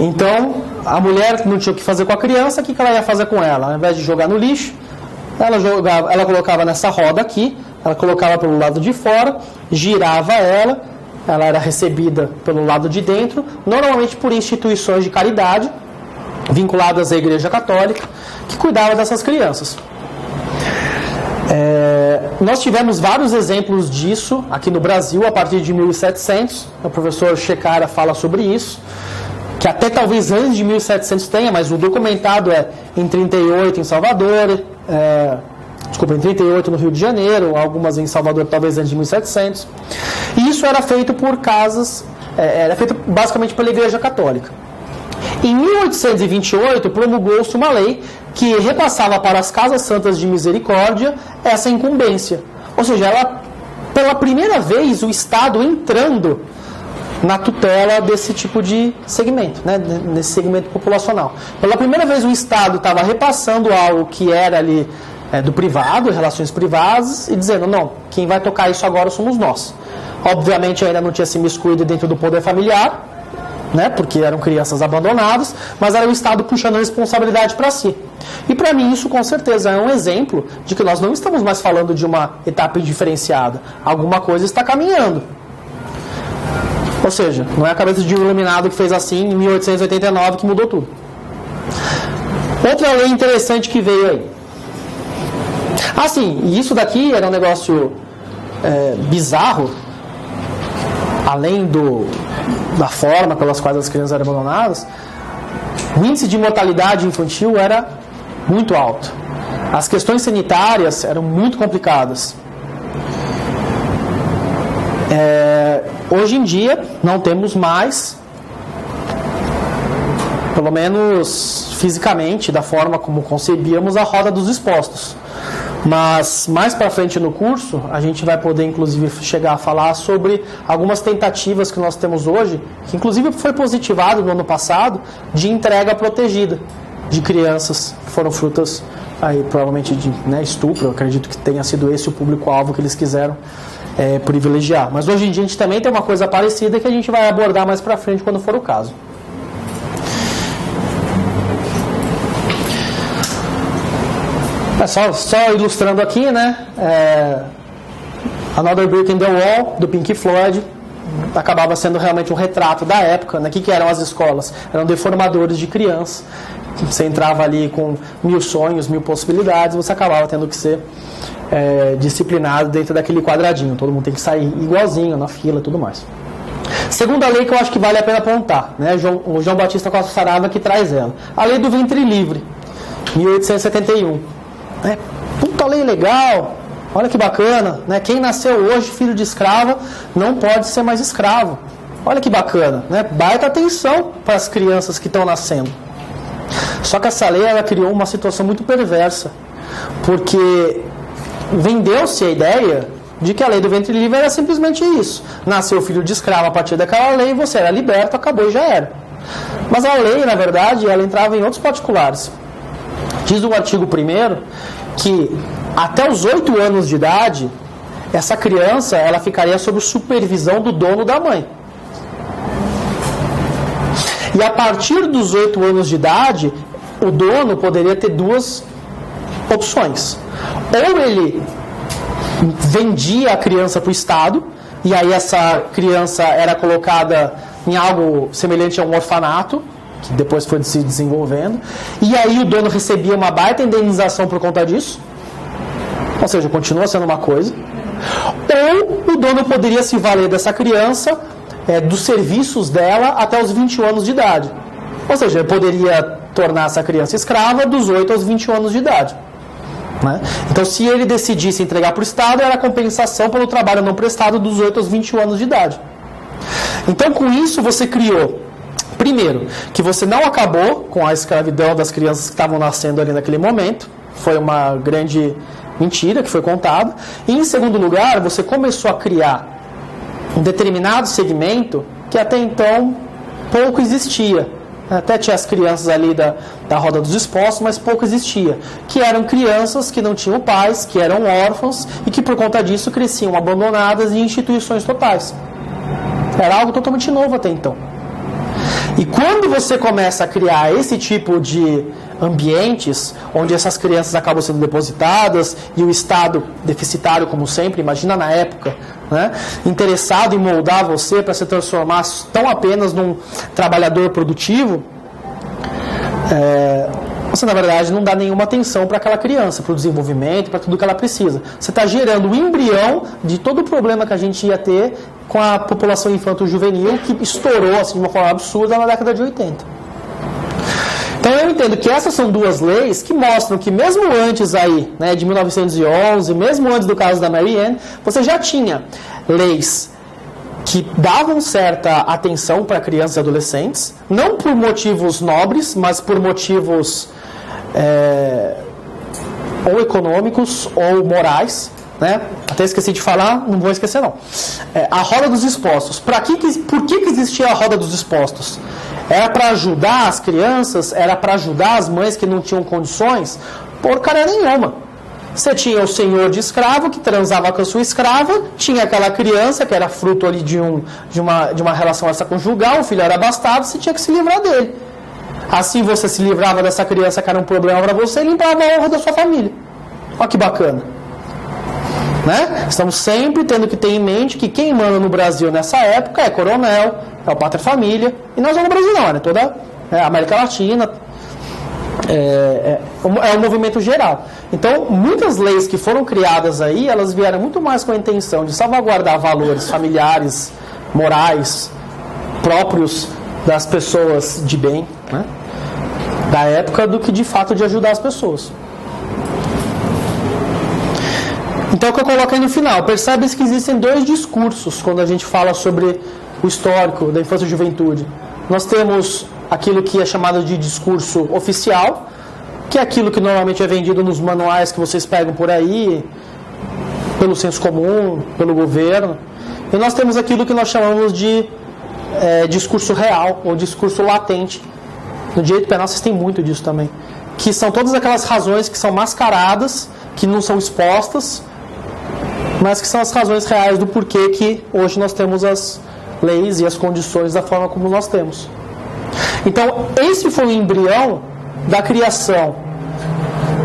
Então a mulher não tinha o que fazer com a criança, o que ela ia fazer com ela? Ao invés de jogar no lixo, ela colocava nessa roda aqui, ela colocava pelo lado de fora, girava ela era recebida pelo lado de dentro, normalmente por instituições de caridade, vinculadas à Igreja Católica, que cuidavam dessas crianças. Nós tivemos vários exemplos disso aqui no Brasil, a partir de 1700, o professor Checara fala sobre isso, que até talvez antes de 1700 tenha, mas o documentado é em 38 em Salvador, em 38 no Rio de Janeiro, algumas em Salvador talvez antes de 1700. E isso era feito por casas, era feito basicamente pela Igreja Católica. Em 1828 promulgou-se uma lei que repassava para as Casas Santas de Misericórdia essa incumbência. Ou seja, pela primeira vez o Estado entrando na tutela desse tipo de segmento, né, nesse segmento populacional. Pela primeira vez o Estado estava repassando algo que era ali do privado, relações privadas, e dizendo, não, quem vai tocar isso agora somos nós. Obviamente ainda não tinha se miscuído dentro do poder familiar, né, porque eram crianças abandonadas, mas era o Estado puxando a responsabilidade para si. E para mim isso com certeza é um exemplo de que nós não estamos mais falando de uma etapa indiferenciada. Alguma coisa está caminhando. Ou seja, não é a cabeça de um iluminado que fez assim em 1889 que mudou tudo. Outra lei interessante que veio aí. Sim, e isso daqui era um negócio bizarro, além da forma pelas quais as crianças eram abandonadas. O índice de mortalidade infantil era muito alto. As questões sanitárias eram muito complicadas. Hoje em dia, não temos mais, pelo menos fisicamente, da forma como concebíamos, a roda dos expostos. Mas mais para frente no curso, a gente vai poder inclusive chegar a falar sobre algumas tentativas que nós temos hoje, que inclusive foi positivado no ano passado, de entrega protegida de crianças que foram frutas aí provavelmente de estupro. Eu acredito que tenha sido esse o público-alvo que eles quiseram privilegiar. Mas hoje em dia a gente também tem uma coisa parecida que a gente vai abordar mais para frente quando for o caso. Só ilustrando aqui, né? Another Brick in the Wall, do Pink Floyd, acabava sendo realmente um retrato da época, né? O que eram as escolas? Eram deformadores de crianças. Você entrava ali com 1000 sonhos, 1000 possibilidades, você acabava tendo que ser disciplinado dentro daquele quadradinho. Todo mundo tem que sair igualzinho, na fila e tudo mais. Segunda lei que eu acho que vale a pena apontar, né? O João Batista Costa Saraiva que traz ela. A lei do ventre livre, 1871. Puta lei legal, olha que bacana, né? Quem nasceu hoje filho de escrava não pode ser mais escravo. Olha que bacana, né? Baita atenção para as crianças que estão nascendo. Só que essa lei ela criou uma situação muito perversa, porque vendeu-se a ideia de que a lei do ventre livre era simplesmente isso. Nasceu filho de escravo a partir daquela lei, você era liberto, acabou e já era. Mas a lei, na verdade, ela entrava em outros particulares. Diz o artigo 1º que até os 8 anos de idade, essa criança ela ficaria sob supervisão do dono da mãe. E a partir dos 8 anos de idade, o dono poderia ter duas opções. Ou ele vendia a criança para o Estado, e aí essa criança era colocada em algo semelhante a um orfanato, que depois foi se desenvolvendo, e aí o dono recebia uma baita indenização por conta disso, ou seja, continua sendo uma coisa, ou o dono poderia se valer dessa criança, dos serviços dela até os 21 anos de idade, ou seja, ele poderia tornar essa criança escrava dos 8 aos 21 anos de idade, né? Então se ele decidisse entregar para o Estado, era compensação pelo trabalho não prestado dos 8 aos 21 anos de idade. Então com isso você criou, primeiro, que você não acabou com a escravidão das crianças que estavam nascendo ali naquele momento. Foi uma grande mentira que foi contada. E, em segundo lugar, você começou a criar um determinado segmento que até então pouco existia. Até tinha as crianças ali da roda dos expostos, mas pouco existia. Que eram crianças que não tinham pais, que eram órfãos e que, por conta disso, cresciam abandonadas em instituições totais. Era algo totalmente novo até então. E quando você começa a criar esse tipo de ambientes, onde essas crianças acabam sendo depositadas, e o Estado deficitário, como sempre, imagina na época, né, interessado em moldar você para se transformar tão apenas num trabalhador produtivo, você na verdade não dá nenhuma atenção para aquela criança, para o desenvolvimento, para tudo que ela precisa. Você está gerando o embrião de todo o problema que a gente ia ter com a população infanto-juvenil, que estourou assim, de uma forma absurda na década de 80. Então eu entendo que essas são duas leis que mostram que mesmo antes aí, né, de 1911, mesmo antes do caso da Mary Ann, você já tinha leis que davam certa atenção para crianças e adolescentes, não por motivos nobres, mas por motivos ou econômicos ou morais, né? Até esqueci de falar, não vou esquecer não. A roda dos expostos. Por que existia a roda dos expostos? Era para ajudar as crianças? Era para ajudar as mães que não tinham condições? Porcaria nenhuma. Você tinha o senhor de escravo que transava com a sua escrava, tinha aquela criança que era fruto ali de uma relação extraconjugal, o filho era bastardo, você tinha que se livrar dele. Assim você se livrava dessa criança que era um problema para você e limpava a honra da sua família. Olha que bacana. Né? Estamos sempre tendo que ter em mente que quem manda no Brasil nessa época é coronel, é o pátria família, e não só no Brasil não, né? Toda a América Latina, é um movimento geral. Então, muitas leis que foram criadas aí, elas vieram muito mais com a intenção de salvaguardar valores familiares, morais, próprios das pessoas de bem, né? da época do que de fato de ajudar as pessoas. Então, o que eu coloquei no final, percebe-se que existem dois discursos quando a gente fala sobre o histórico da infância e juventude. Nós temos aquilo que é chamado de discurso oficial, que é aquilo que normalmente é vendido nos manuais que vocês pegam por aí, pelo senso comum, pelo governo. E nós temos aquilo que nós chamamos de discurso real, ou discurso latente. No direito penal vocês têm muito disso também. Que são todas aquelas razões que são mascaradas, que não são expostas, mas que são as razões reais do porquê que hoje nós temos as leis e as condições da forma como nós temos. Então, esse foi o embrião da criação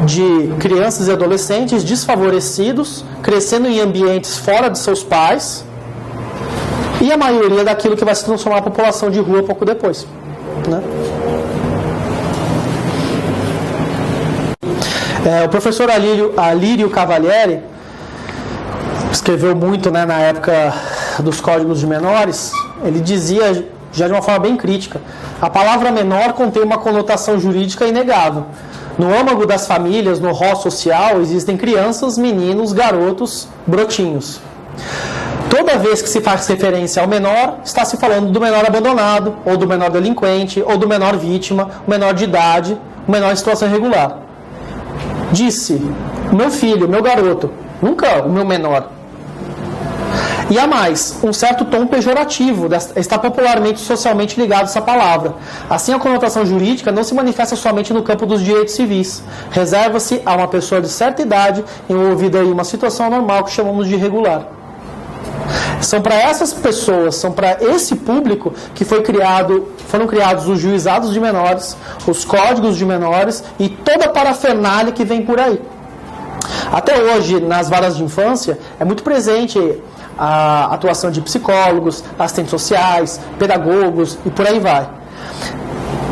de crianças e adolescentes desfavorecidos, crescendo em ambientes fora de seus pais, e a maioria daquilo que vai se transformar a população de rua pouco depois, né? O professor Alírio Cavalieri escreveu muito, né, na época dos códigos de menores. Ele dizia, já de uma forma bem crítica, a palavra menor contém uma conotação jurídica inegável. No âmago das famílias, no rol social, existem crianças, meninos, garotos, brotinhos. Toda vez que se faz referência ao menor, está se falando do menor abandonado, ou do menor delinquente, ou do menor vítima, o menor de idade, o menor em situação irregular. Disse, meu filho, meu garoto, nunca o meu menor. E há mais, um certo tom pejorativo está popularmente e socialmente ligado a essa palavra. Assim, a conotação jurídica não se manifesta somente no campo dos direitos civis. Reserva-se a uma pessoa de certa idade envolvida em uma situação anormal que chamamos de irregular. São para essas pessoas, são para esse público que foram criados os juizados de menores, os códigos de menores e toda a parafernália que vem por aí. Até hoje, nas varas de infância, é muito presente a atuação de psicólogos, assistentes sociais, pedagogos e por aí vai.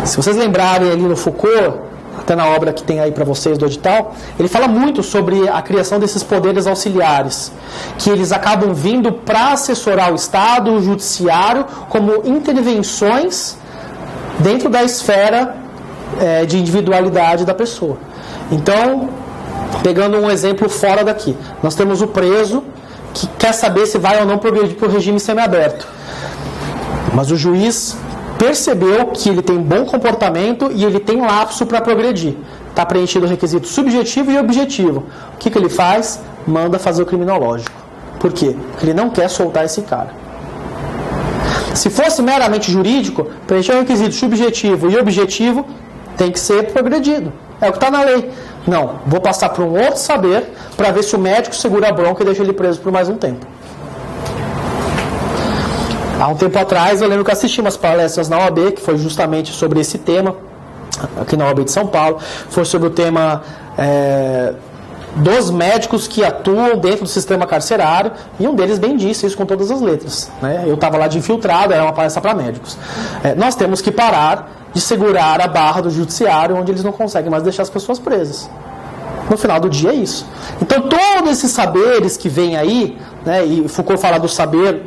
Se vocês lembrarem ali no Foucault, até na obra que tem aí para vocês do edital, ele fala muito sobre a criação desses poderes auxiliares, que eles acabam vindo para assessorar o Estado, o Judiciário, como intervenções dentro da esfera de individualidade da pessoa. Então, pegando um exemplo fora daqui, nós temos o preso que quer saber se vai ou não progredir para o regime semiaberto. Mas o juiz percebeu que ele tem bom comportamento e ele tem lapso para progredir. Está preenchido o requisito subjetivo e objetivo. O que ele faz? Manda fazer o criminológico. Por quê? Porque ele não quer soltar esse cara. Se fosse meramente jurídico, preencher o requisito subjetivo e objetivo tem que ser progredido. É o que está na lei. Não, vou passar para um outro saber para ver se o médico segura a bronca e deixa ele preso por mais um tempo. Há um tempo atrás, eu lembro que assisti umas palestras na OAB, que foi justamente sobre esse tema, aqui na OAB de São Paulo, foi sobre o tema dos médicos que atuam dentro do sistema carcerário, e um deles bem disse isso com todas as letras, né? Eu estava lá de infiltrado, era uma palestra para médicos. Nós temos que parar de segurar a barra do judiciário, onde eles não conseguem mais deixar as pessoas presas. No final do dia é isso. Então todos esses saberes que vêm aí, né, e Foucault fala do saber,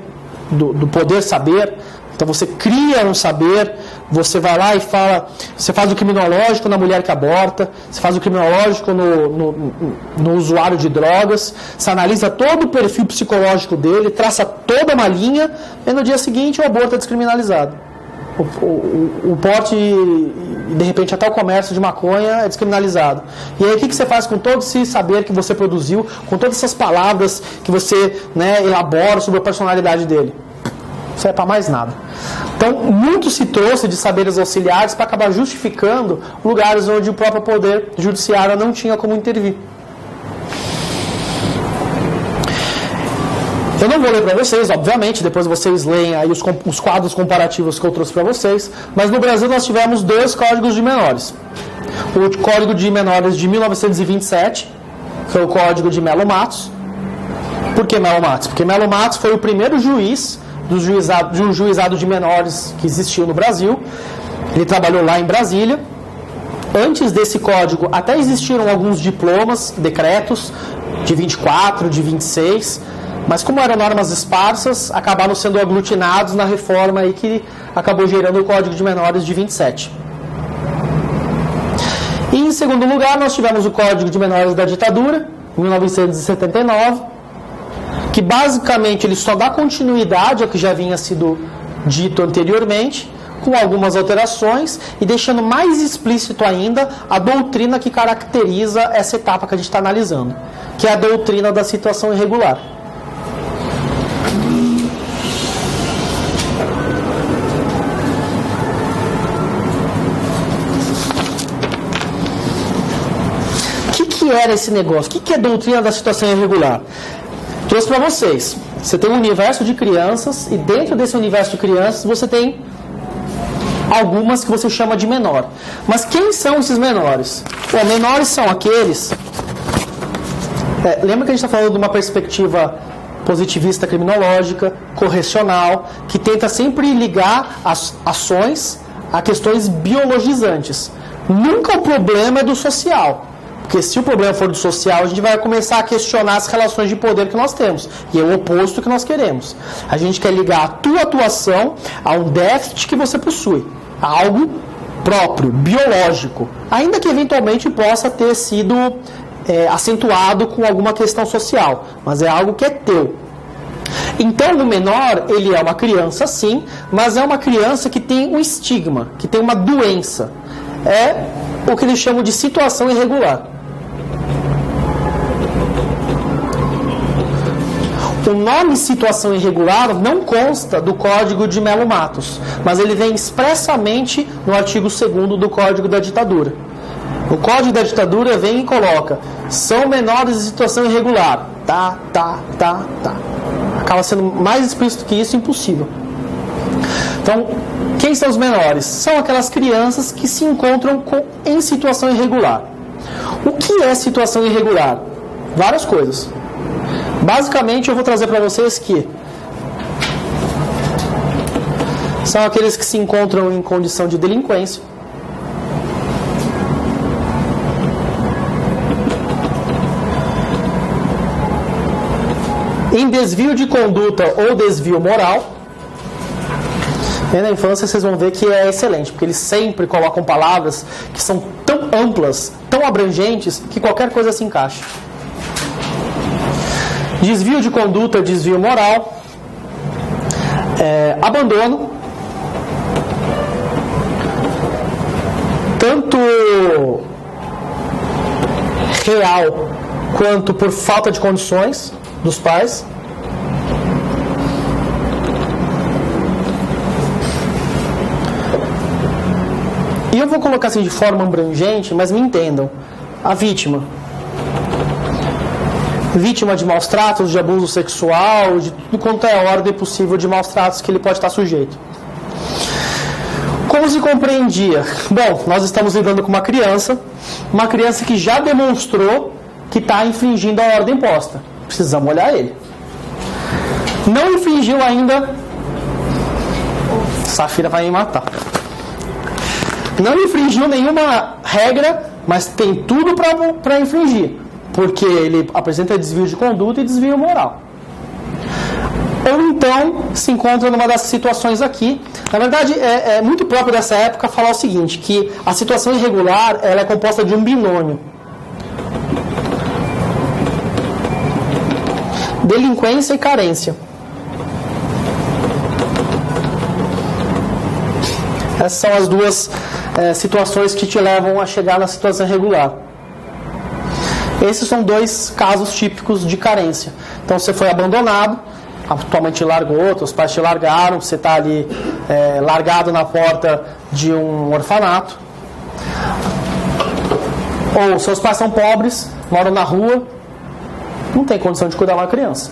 do poder saber, então você cria um saber, você vai lá e fala, você faz o criminológico na mulher que aborta, você faz o criminológico no usuário de drogas, você analisa todo o perfil psicológico dele, traça toda uma linha, e no dia seguinte o aborto é descriminalizado. O porte e de repente até o comércio de maconha é descriminalizado. E aí o que você faz com todo esse saber que você produziu, com todas essas palavras que você, né, elabora sobre a personalidade dele? Não serve para mais nada. Então, muito se trouxe de saberes auxiliares para acabar justificando lugares onde o próprio poder judiciário não tinha como intervir. Eu não vou ler para vocês, obviamente, depois vocês leem aí os quadros comparativos que eu trouxe para vocês, mas no Brasil nós tivemos 2 códigos de menores. O Código de Menores de 1927, que é o Código de Melo Matos. Por que Melo Matos? Porque Melo Matos foi o primeiro juiz de um juizado de menores que existiu no Brasil. Ele trabalhou lá em Brasília. Antes desse código, até existiram alguns diplomas, decretos, de 24, de 26, mas como eram normas esparsas, acabaram sendo aglutinados na reforma aí que acabou gerando o Código de Menores de 27. E em segundo lugar, nós tivemos o Código de Menores da Ditadura, 1979, que basicamente ele só dá continuidade ao que já vinha sido dito anteriormente, com algumas alterações e deixando mais explícito ainda a doutrina que caracteriza essa etapa que a gente está analisando, que é a doutrina da situação irregular. O que era esse negócio? O que é a doutrina da situação irregular? Trouxe para vocês. Você tem um universo de crianças e dentro desse universo de crianças você tem algumas que você chama de menor. Mas quem são esses menores? Bom, menores são aqueles... lembra que a gente está falando de uma perspectiva positivista criminológica, correcional, que tenta sempre ligar as ações a questões biologizantes. Nunca o problema é do social. Porque se o problema for do social, a gente vai começar a questionar as relações de poder que nós temos. E é o oposto que nós queremos. A gente quer ligar a tua atuação a um déficit que você possui. A algo próprio, biológico. Ainda que eventualmente possa ter sido acentuado com alguma questão social. Mas é algo que é teu. Então o menor, ele é uma criança sim, mas é uma criança que tem um estigma, que tem uma doença. É o que eles chamam de situação irregular. O nome situação irregular não consta do Código de Melo Matos, mas ele vem expressamente no artigo 2º do Código da Ditadura. O Código da Ditadura vem e coloca: são menores de situação irregular. Tá. Acaba sendo mais explícito que isso, impossível. Então, quem são os menores? São aquelas crianças que se encontram em situação irregular. O que é situação irregular? Várias coisas. Basicamente, eu vou trazer para vocês que são aqueles que se encontram em condição de delinquência, em desvio de conduta ou desvio moral. E na infância vocês vão ver que é excelente, porque eles sempre colocam palavras que são tão amplas, tão abrangentes, que qualquer coisa se encaixa. Desvio de conduta, desvio moral, abandono, tanto real quanto por falta de condições dos pais. E eu vou colocar assim de forma abrangente, mas me entendam. A vítima. Vítima de maus tratos, de abuso sexual, de tudo quanto é ordem possível de maus tratos que ele pode estar sujeito. Como se compreendia? Bom, nós estamos lidando com uma criança que já demonstrou que está infringindo a ordem posta. Precisamos olhar ele. Não infringiu ainda. Safira vai me matar. Não infringiu nenhuma regra, mas tem tudo para infringir. Porque ele apresenta desvio de conduta e desvio moral. Ou então se encontra numa dessas situações aqui. Na verdade, é muito próprio dessa época falar o seguinte, que a situação irregular ela é composta de um binômio. Delinquência e carência. Essas são as duas situações que te levam a chegar na situação irregular. Esses são dois casos típicos de carência. Então você foi abandonado, atualmente largou, teus pais te largaram, você está ali largado na porta de um orfanato. Ou seus pais são pobres, moram na rua, não tem condição de cuidar de uma criança.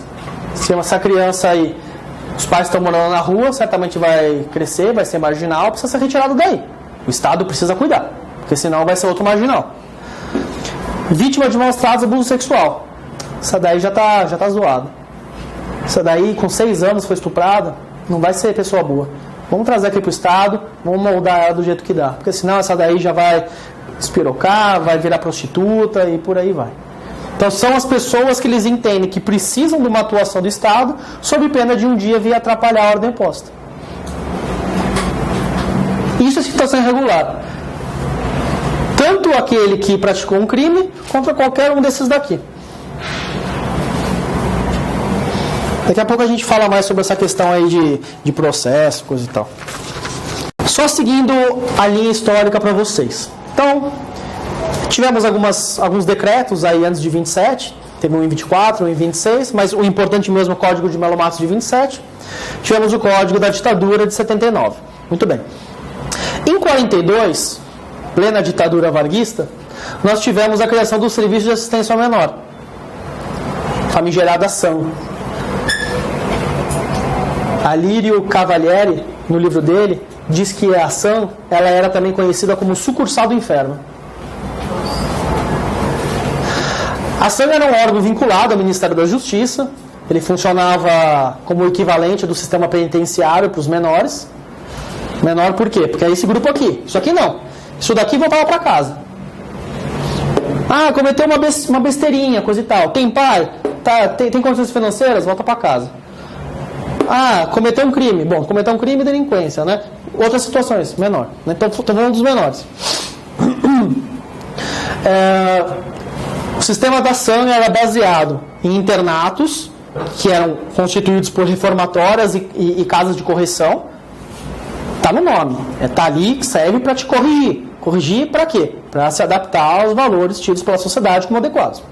Se essa criança aí, os pais estão morando na rua, certamente vai crescer, vai ser marginal, precisa ser retirado daí. O Estado precisa cuidar, porque senão vai ser outro marginal. Vítima de maus tratos e abuso sexual. Essa daí já tá zoada. Essa daí, com 6 anos, foi estuprada, não vai ser pessoa boa. Vamos trazer aqui pro Estado, vamos moldar ela do jeito que dá. Porque senão essa daí já vai espirocar, vai virar prostituta e por aí vai. Então são as pessoas que eles entendem que precisam de uma atuação do Estado, sob pena de um dia vir atrapalhar a ordem posta. Isso é situação irregular. tanto aquele que praticou um crime, contra qualquer um desses daqui. Daqui a pouco a gente fala mais sobre essa questão aí de processo, coisa e tal. Só seguindo a linha histórica para vocês. Então, tivemos alguns decretos aí antes de 27, teve um em 24, um em 26, mas o importante mesmo é o Código de Melo Matos de 27. Tivemos o Código da Ditadura de 79. Muito bem. Em 42, plena ditadura varguista, nós tivemos a criação do Serviço de Assistência ao Menor, famigerada ação. Alírio Cavalieri, no livro dele, diz que a ação ela era também conhecida como sucursal do inferno. A ação era um órgão vinculado ao Ministério da Justiça, ele funcionava como o equivalente do sistema penitenciário para os menores. Menor por quê? Porque é esse grupo aqui, isso aqui não. Isso daqui voltava para casa. Ah, cometeu uma besteirinha, coisa e tal. Tem pai? Tá, tem condições financeiras? Volta para casa. Ah, cometeu um crime. Bom, cometeu um crime e delinquência, né? Outras situações, menor. Então, estou falando dos menores. O sistema da ação era baseado em internatos, que eram constituídos por reformatórias e casas de correção. Está no nome. Está ali que serve para te corrigir. Corrigir para quê? Para se adaptar aos valores tidos pela sociedade como adequados.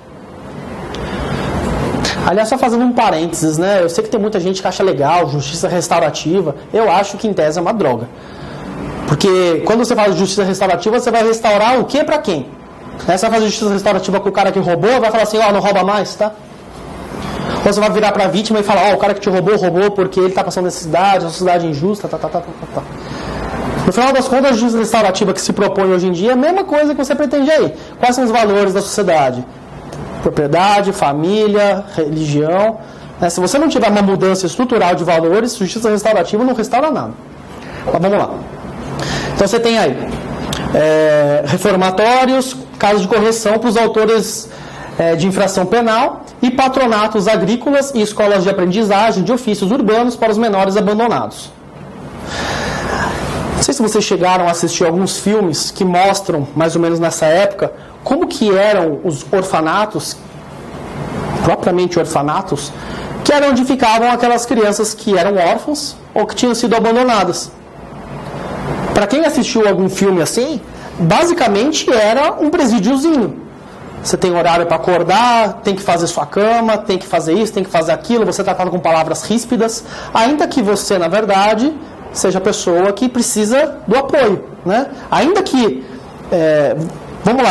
Aliás, só fazendo um parênteses, né? Eu sei que tem muita gente que acha legal justiça restaurativa. Eu acho que em tese é uma droga. Porque quando você fala de justiça restaurativa, você vai restaurar o quê para quem? Você vai fazer justiça restaurativa com o cara que roubou, vai falar assim, ó, não rouba mais, tá? Ou você vai virar para a vítima e falar, ó, o cara que te roubou porque ele está passando necessidade, uma sociedade injusta, tá. No final das contas, a justiça restaurativa que se propõe hoje em dia é a mesma coisa que você pretende aí. Quais são os valores da sociedade? Propriedade, família, religião. Se você não tiver uma mudança estrutural de valores, justiça restaurativa não restaura nada. Mas vamos lá. Então você tem aí reformatórios, casos de correção para os autores de infração penal e patronatos agrícolas e escolas de aprendizagem de ofícios urbanos para os menores abandonados. Não sei se vocês chegaram a assistir alguns filmes que mostram, mais ou menos nessa época, como que eram os orfanatos, propriamente orfanatos, que era onde ficavam aquelas crianças que eram órfãs ou que tinham sido abandonadas. Para quem assistiu algum filme assim, basicamente era um presídiozinho. Você tem horário para acordar, tem que fazer sua cama, tem que fazer isso, tem que fazer aquilo, você é tratado com palavras ríspidas, ainda que você, na verdade, seja a pessoa que precisa do apoio, né? Ainda que,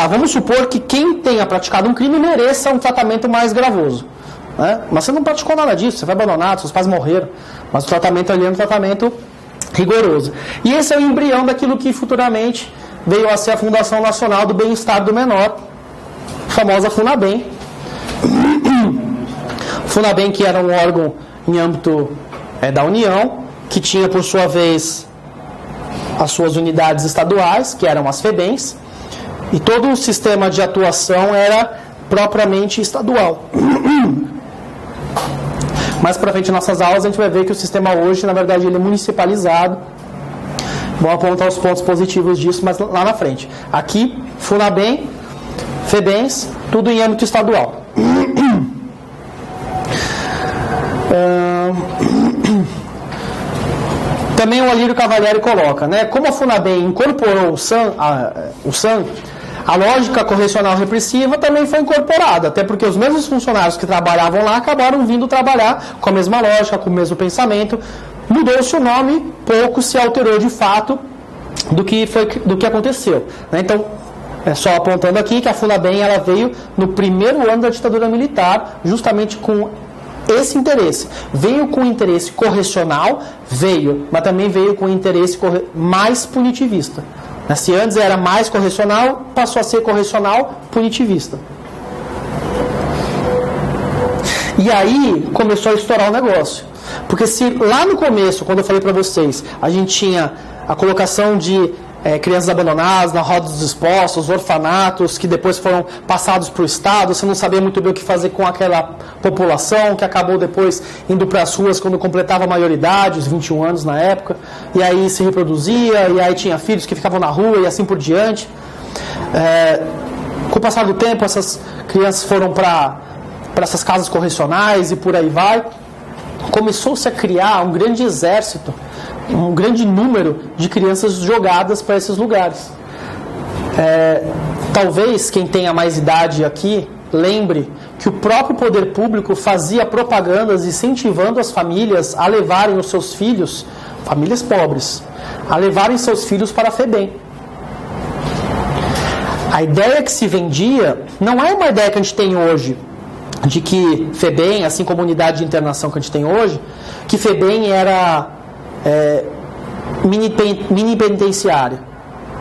vamos supor que quem tenha praticado um crime mereça um tratamento mais gravoso, né? Mas você não praticou nada disso, você foi abandonado, seus pais morreram, mas o tratamento ali é um tratamento rigoroso. E esse é o embrião daquilo que futuramente veio a ser a Fundação Nacional do Bem-Estar do Menor, a famosa FUNABEM. FUNABEM, que era um órgão em âmbito da União, que tinha, por sua vez, as suas unidades estaduais, que eram as FEBEMs, e todo o sistema de atuação era propriamente estadual. Mais para frente em nossas aulas, a gente vai ver que o sistema hoje, na verdade, ele é municipalizado. Vou apontar os pontos positivos disso, mas lá na frente. Aqui, FUNABEM, FEBEMs, tudo em âmbito estadual. Também o Alírio Cavalieri coloca, né? Como a FUNABEM incorporou o SAM, a lógica correcional repressiva também foi incorporada, até porque os mesmos funcionários que trabalhavam lá acabaram vindo trabalhar com a mesma lógica, com o mesmo pensamento. Mudou-se o nome, pouco se alterou de fato do que aconteceu, né? Então, só apontando aqui que a FUNABEM ela veio no primeiro ano da ditadura militar, justamente com esse interesse. Veio com interesse correcional, mas também veio com interesse mais punitivista. Se antes era mais correcional, passou a ser correcional punitivista. E aí começou a estourar o negócio. Porque se lá no começo, quando eu falei para vocês, a gente tinha a colocação de crianças abandonadas na roda dos expostos, orfanatos, que depois foram passados para o Estado, você não sabia muito bem o que fazer com aquela população, que acabou depois indo para as ruas quando completava a maioridade, os 21 anos na época, e aí se reproduzia, e aí tinha filhos que ficavam na rua e assim por diante. Com o passar do tempo, essas crianças foram para essas casas correcionais e por aí vai. Começou-se a criar um grande exército, um grande número de crianças jogadas para esses lugares. Talvez quem tenha mais idade aqui lembre que o próprio poder público fazia propagandas incentivando as famílias a levarem os seus filhos, famílias pobres, a levarem seus filhos para a FEBEM. A ideia que se vendia não é uma ideia que a gente tem hoje, de que FEBEM, assim como a unidade de internação que a gente tem hoje, que FEBEM era mini penitenciária.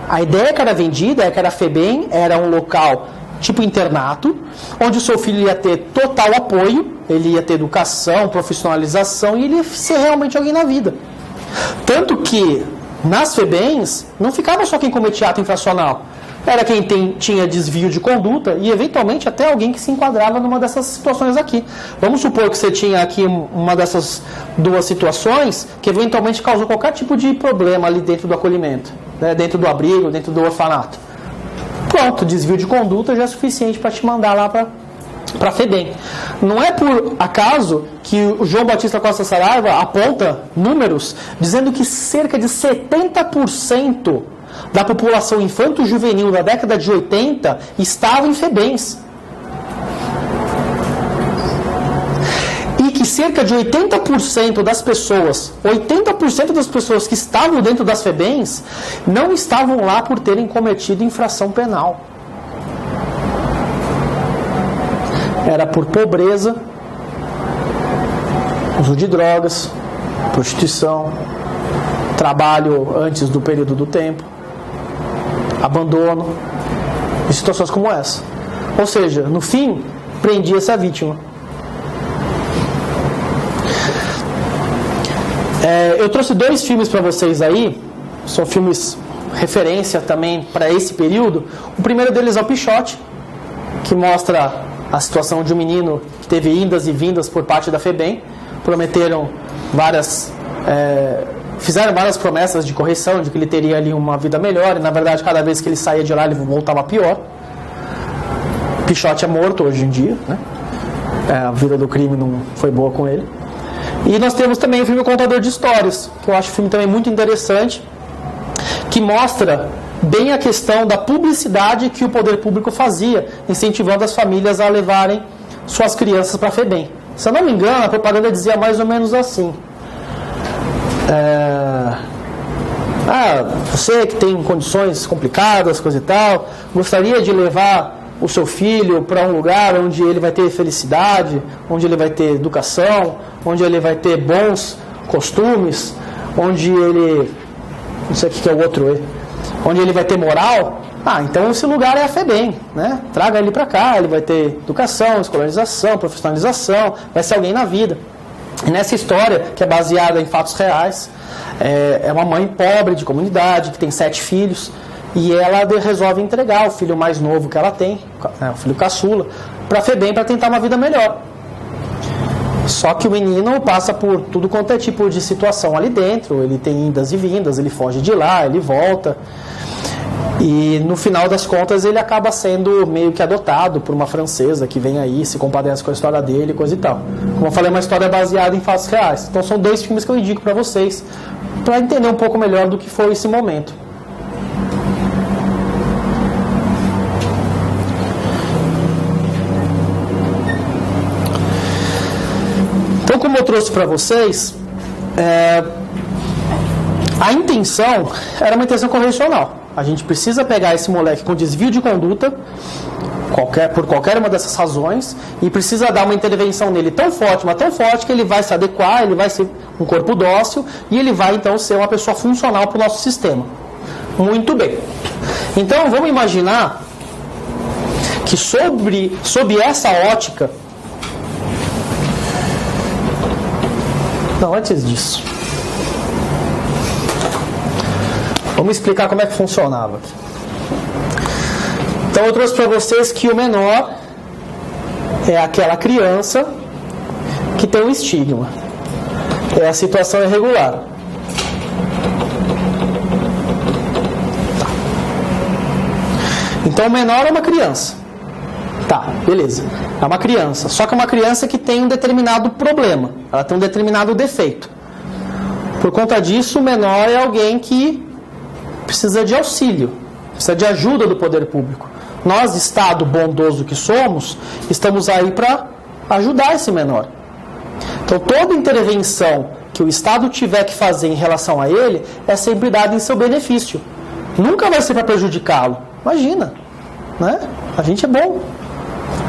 A ideia que era vendida é que a FEBEM era um local tipo internato, onde o seu filho ia ter total apoio, ele ia ter educação, profissionalização e ele ia ser realmente alguém na vida. Tanto que nas FEBEMs não ficava só quem cometia ato infracional, era quem tinha desvio de conduta e eventualmente até alguém que se enquadrava numa dessas situações aqui. Vamos supor que você tinha aqui uma dessas duas situações que eventualmente causou qualquer tipo de problema ali dentro do acolhimento, né, dentro do abrigo, dentro do orfanato. Pronto, desvio de conduta já é suficiente para te mandar lá para a FEBEM. Não é por acaso que o João Batista Costa Saraiva aponta números dizendo que cerca de 70% da população infanto-juvenil da década de 80 estava em FEBEMs. E que cerca de 80% das pessoas que estavam dentro das FEBEMs não estavam lá por terem cometido infração penal. Era por pobreza, uso de drogas, prostituição, trabalho antes do período do tempo, abandono e situações como essa. Ou seja, no fim, prendia-se a vítima. Eu trouxe 2 filmes para vocês aí, são filmes referência também para esse período. O primeiro deles é o Pichote, que mostra a situação de um menino que teve indas e vindas por parte da FEBEM, fizeram várias promessas de correção, de que ele teria ali uma vida melhor, e na verdade cada vez que ele saía de lá ele voltava pior. Pichote é morto hoje em dia, né? A vida do crime não foi boa com ele. E nós temos também o filme Contador de Histórias, que eu acho um filme também muito interessante, que mostra bem a questão da publicidade que o poder público fazia, incentivando as famílias a levarem suas crianças para a FEBEM. Se eu não me engano, a propaganda dizia mais ou menos assim: você que tem condições complicadas, coisa e tal, gostaria de levar o seu filho para um lugar onde ele vai ter felicidade, onde ele vai ter educação, onde ele vai ter bons costumes, onde ele, não sei o que é o outro, onde ele vai ter moral. Então esse lugar é a FEBEM, né? Traga ele para cá, ele vai ter educação, escolarização, profissionalização, vai ser alguém na vida. E nessa história, que é baseada em fatos reais, é uma mãe pobre de comunidade, que tem 7 filhos, e ela resolve entregar o filho mais novo que ela tem, o filho caçula, para a FEBEM para tentar uma vida melhor. Só que o menino passa por tudo quanto é tipo de situação ali dentro, ele tem indas e vindas, ele foge de lá, ele volta, e no final das contas ele acaba sendo meio que adotado por uma francesa que vem aí, se compadece com a história dele, coisa e tal. Como eu falei, é uma história baseada em fatos reais. Então são 2 filmes que eu indico para vocês, para entender um pouco melhor do que foi esse momento. Então, como eu trouxe para vocês, a intenção era uma intenção convencional. A gente precisa pegar esse moleque com desvio de conduta, por qualquer uma dessas razões, e precisa dar uma intervenção nele tão forte, mas tão forte, que ele vai se adequar, ele vai ser um corpo dócil, e ele vai então ser uma pessoa funcional para o nosso sistema. Muito bem. Então vamos imaginar que sob essa ótica... Não, antes disso, vamos explicar como é que funcionava. Então eu trouxe para vocês que o menor é aquela criança que tem um estigma, é a situação irregular. Então o menor é uma criança. Tá, beleza. É uma criança. Só que é uma criança que tem um determinado problema. Ela tem um determinado defeito. Por conta disso, o menor é alguém que precisa de auxílio, precisa de ajuda do poder público. Nós, Estado bondoso que somos, estamos aí para ajudar esse menor. Então, toda intervenção que o Estado tiver que fazer em relação a ele é sempre dada em seu benefício. Nunca vai ser para prejudicá-lo. Imagina, né? A gente é bom.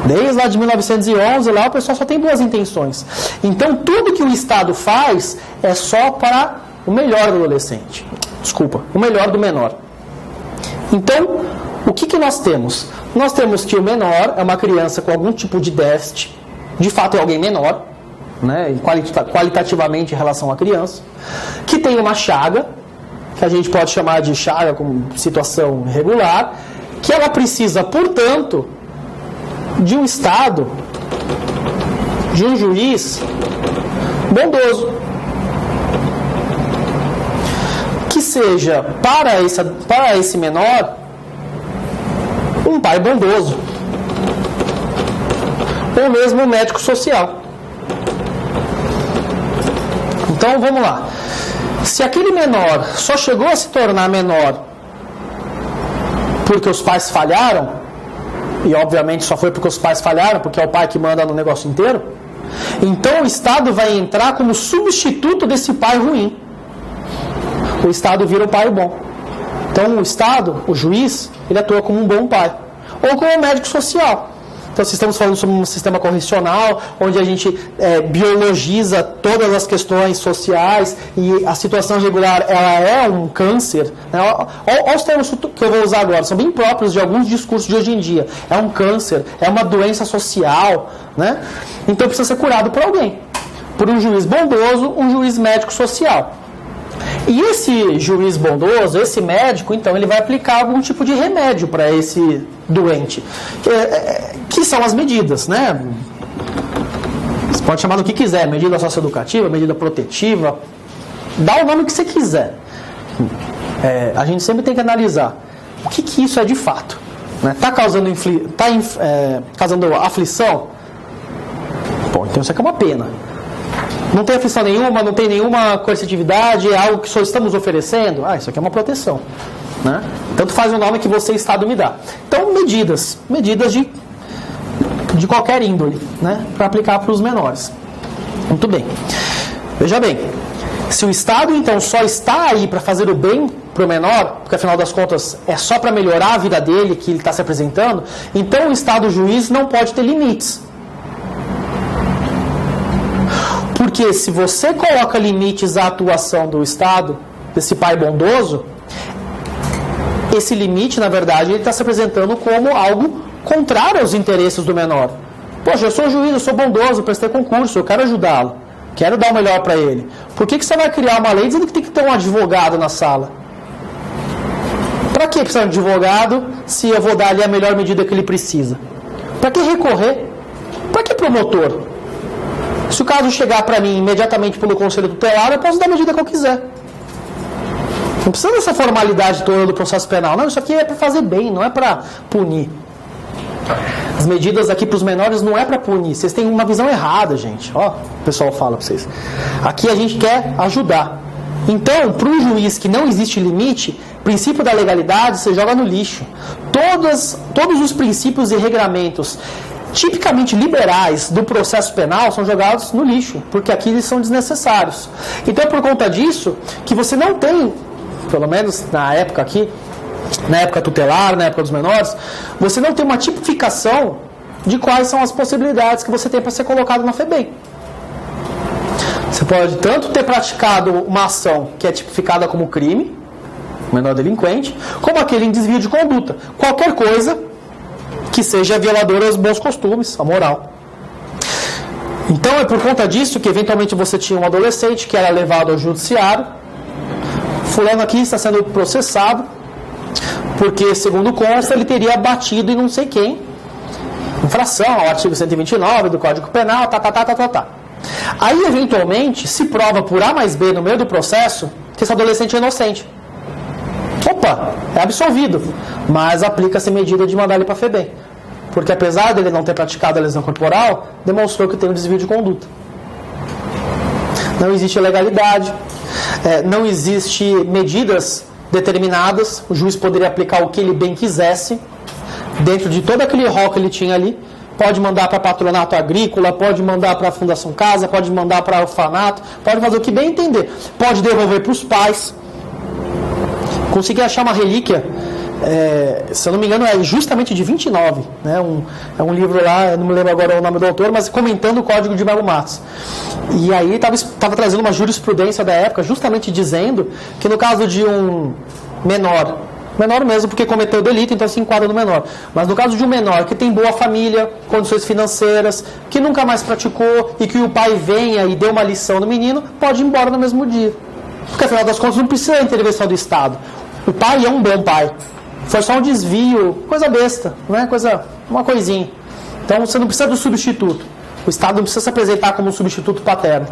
Desde lá de 1911, lá o pessoal só tem boas intenções. Então, tudo que o Estado faz é só para o melhor do adolescente. Desculpa, o melhor do menor. Então, o que nós temos? Nós temos que o menor é uma criança com algum tipo de déficit. De fato, é alguém menor, né, qualitativamente em relação à criança, que tem uma chaga, que a gente pode chamar de chaga como situação irregular, que ela precisa, portanto, de um Estado, de um juiz bondoso, que seja para esse menor um pai bondoso, ou mesmo um médico social. Então vamos lá. Se aquele menor só chegou a se tornar menor porque os pais falharam, e obviamente só foi porque os pais falharam, porque é o pai que manda no negócio inteiro, então o Estado vai entrar como substituto desse pai ruim. O Estado vira um pai bom. Então o Estado, o juiz, ele atua como um bom pai. Ou como um médico social. Então, se estamos falando sobre um sistema correcional, onde a gente biologiza todas as questões sociais e a situação regular ela é um câncer, né? Olha os termos que eu vou usar agora, são bem próprios de alguns discursos de hoje em dia. É um câncer, é uma doença social, né? Então precisa ser curado por alguém. Por um juiz bondoso, um juiz médico social. E esse juiz bondoso, esse médico, então, ele vai aplicar algum tipo de remédio para esse doente, que são as medidas, né? Você pode chamar do que quiser, medida socioeducativa, medida protetiva, dá o nome que você quiser. A gente sempre tem que analisar o que isso é de fato. Está causando aflição? Bom, então isso aqui é uma pena. Não tem aflição nenhuma, não tem nenhuma coercitividade, é algo que só estamos oferecendo? Isso aqui é uma proteção, né? Tanto faz o nome que você, Estado, me dá. Então, medidas de qualquer índole, né? Para aplicar para os menores. Muito bem. Veja bem, se o Estado, então, só está aí para fazer o bem para o menor, porque afinal das contas é só para melhorar a vida dele que ele está se apresentando, então o Estado juiz não pode ter limites. Porque se você coloca limites à atuação do Estado, desse pai bondoso, esse limite, na verdade, ele está se apresentando como algo contrário aos interesses do menor. Poxa, eu sou juiz, eu sou bondoso, prestei concurso, eu quero ajudá-lo, quero dar o melhor para ele. Por que você vai criar uma lei dizendo que tem que ter um advogado na sala? Para que precisa de um advogado se eu vou dar ali a melhor medida que ele precisa? Para que recorrer? Para que promotor? Se o caso chegar para mim imediatamente pelo conselho tutelar, eu posso dar a medida que eu quiser. Não precisa dessa formalidade toda do processo penal. Não, isso aqui é para fazer bem, não é para punir. As medidas aqui para os menores não é para punir. Vocês têm uma visão errada, gente. Ó, o pessoal fala para vocês. Aqui a gente quer ajudar. Então, para um juiz que não existe limite, princípio da legalidade você joga no lixo. Todos os princípios e regramentos tipicamente liberais do processo penal são jogados no lixo, porque aqui eles são desnecessários. Então é por conta disso que você não tem, pelo menos na época aqui, na época tutelar, na época dos menores, você não tem uma tipificação de quais são as possibilidades que você tem para ser colocado na FEBEM. Você pode tanto ter praticado uma ação que é tipificada como crime, menor delinquente, como aquele em desvio de conduta. Qualquer coisa que seja violadora aos bons costumes, a moral. Então é por conta disso que eventualmente você tinha um adolescente que era levado ao judiciário. Fulano aqui está sendo processado porque, segundo consta, ele teria batido em não sei quem, infração ao artigo 129 do Código Penal, tá. Aí eventualmente se prova por A mais B no meio do processo que esse adolescente é inocente. opa, é absolvido, mas aplica-se medida de mandar ele para a FEBEM, porque apesar dele não ter praticado a lesão corporal, demonstrou que tem um desvio de conduta. Não existe legalidade, não existe medidas determinadas, o juiz poderia aplicar o que ele bem quisesse, dentro de todo aquele rol que ele tinha ali, pode mandar para patronato agrícola, pode mandar para a Fundação Casa, pode mandar para orfanato, pode fazer o que bem entender, pode devolver para os pais. Consegui achar uma relíquia, se eu não me engano é justamente de 29, né? É um livro lá, eu não me lembro agora o nome do autor, mas comentando o Código de Melo Matos. E aí estava trazendo uma jurisprudência da época, justamente dizendo que no caso de um menor mesmo, porque cometeu o delito, então se enquadra no menor. Mas no caso de um menor que tem boa família, condições financeiras, que nunca mais praticou e que o pai venha e dê uma lição no menino, pode ir embora no mesmo dia. Porque afinal das contas não precisa da intervenção do Estado. O pai é um bom pai. Foi só um desvio, coisa besta, né? Uma coisinha. Então você não precisa do substituto. O Estado não precisa se apresentar como um substituto paterno.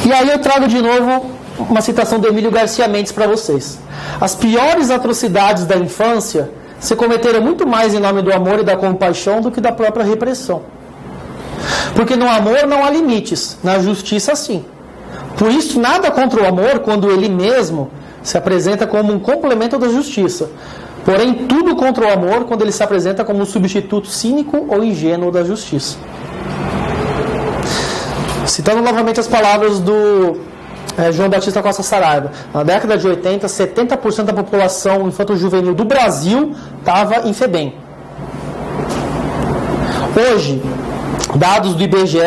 E aí eu trago de novo uma citação do Emílio Garcia Mendes para vocês. As piores atrocidades da infância se cometeram muito mais em nome do amor e da compaixão do que da própria repressão. Porque no amor não há limites, na justiça sim. Por isso nada contra o amor quando ele mesmo se apresenta como um complemento da justiça. Porém tudo contra o amor quando ele se apresenta como um substituto cínico ou ingênuo da justiça. Citando novamente as palavras do João Batista Costa Saraiva, na década de 80, 70% da população infanto-juvenil do Brasil estava em FEBEM. Hoje, dados do IBGE,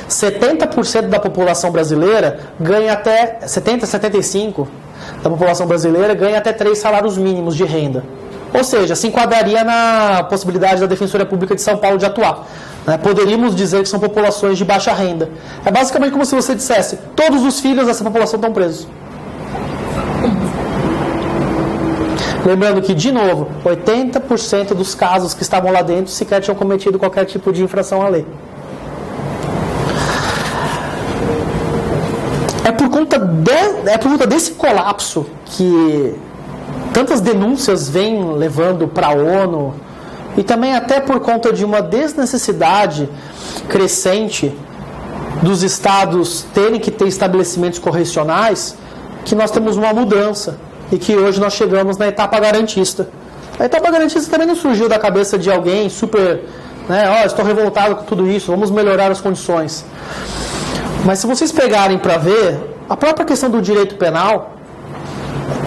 70% da população brasileira ganha até 75% da população brasileira ganha até 3 salários mínimos de renda. Ou seja, se enquadraria na possibilidade da Defensoria Pública de São Paulo de atuar. Poderíamos dizer que são populações de baixa renda. É basicamente como se você dissesse: todos os filhos dessa população estão presos. Lembrando que, de novo, 80% dos casos que estavam lá dentro sequer tinham cometido qualquer tipo de infração à lei. É por conta desse colapso que tantas denúncias vêm levando para a ONU, e também até por conta de uma desnecessidade crescente dos estados terem que ter estabelecimentos correcionais, que nós temos uma mudança e que hoje nós chegamos na etapa garantista. A etapa garantista também não surgiu da cabeça de alguém super, estou revoltado com tudo isso, vamos melhorar as condições. Mas se vocês pegarem para ver, a própria questão do direito penal,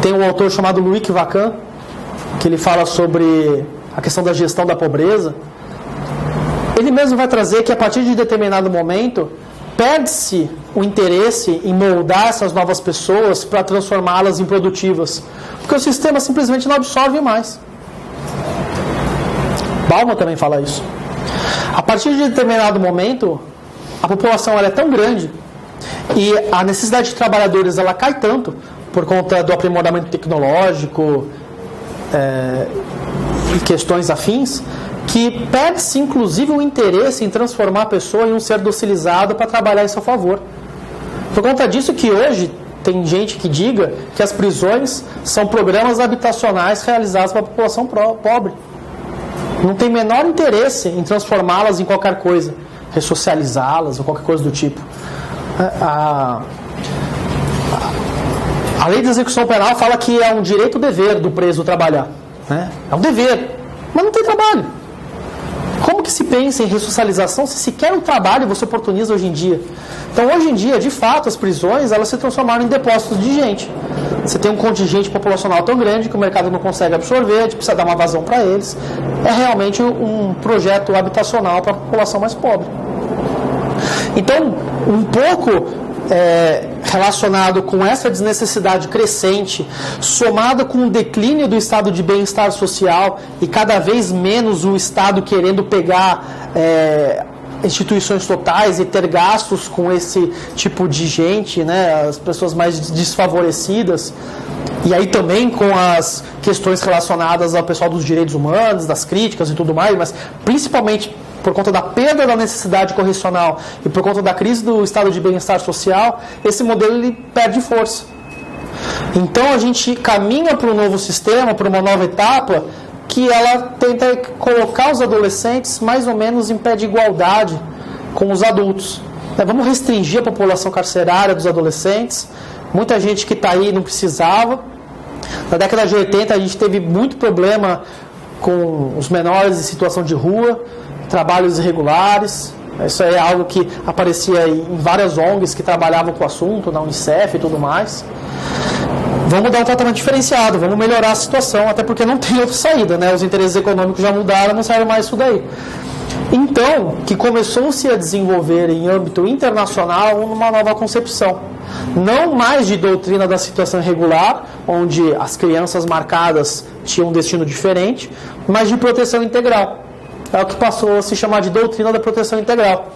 tem um autor chamado Loïc Vacan, que ele fala sobre a questão da gestão da pobreza. Ele mesmo vai trazer que a partir de determinado momento perde-se o interesse em moldar essas novas pessoas para transformá-las em produtivas, porque o sistema simplesmente não absorve mais. Bauman também fala isso. A partir de determinado momento, a população ela é tão grande e a necessidade de trabalhadores ela cai tanto por conta do aprimoramento tecnológico e questões afins, que perde-se inclusive o interesse em transformar a pessoa em um ser docilizado para trabalhar em seu favor. Por conta disso que hoje tem gente que diga que as prisões são programas habitacionais realizados para a população pobre. Não tem menor interesse em transformá-las em qualquer coisa, ressocializá-las ou qualquer coisa do tipo. A lei de execução penal fala que é um direito dever do preso trabalhar. É um dever, mas não tem trabalho. Como que se pensa em ressocialização se sequer um trabalho você oportuniza hoje em dia? Então, hoje em dia, de fato, as prisões elas se transformaram em depósitos de gente. Você tem um contingente populacional tão grande que o mercado não consegue absorver, a gente precisa dar uma vazão para eles. É realmente um projeto habitacional para a população mais pobre. Então, um pouco relacionado com essa desnecessidade crescente, somado com o declínio do estado de bem-estar social e cada vez menos o Estado querendo pegar instituições totais e ter gastos com esse tipo de gente, as pessoas mais desfavorecidas, e aí também com as questões relacionadas ao pessoal dos direitos humanos, das críticas e tudo mais, mas principalmente por conta da perda da necessidade correcional e por conta da crise do estado de bem-estar social, esse modelo ele perde força. Então a gente caminha para um novo sistema, para uma nova etapa, que ela tenta colocar os adolescentes mais ou menos em pé de igualdade com os adultos. Vamos restringir a população carcerária dos adolescentes. Muita gente que está aí não precisava. Na década de 80 a gente teve muito problema com os menores em situação de rua, trabalhos irregulares. Isso é algo que aparecia em várias ONGs que trabalhavam com o assunto, na Unicef e tudo mais. Vamos dar um tratamento diferenciado, vamos melhorar a situação, até porque não tem outra saída, né? Os interesses econômicos já mudaram, não serve mais isso daí. Então, que começou-se a desenvolver em âmbito internacional uma nova concepção. Não mais de doutrina da situação irregular, onde as crianças marcadas tinham um destino diferente, mas de proteção integral. É o que passou a se chamar de doutrina da proteção integral.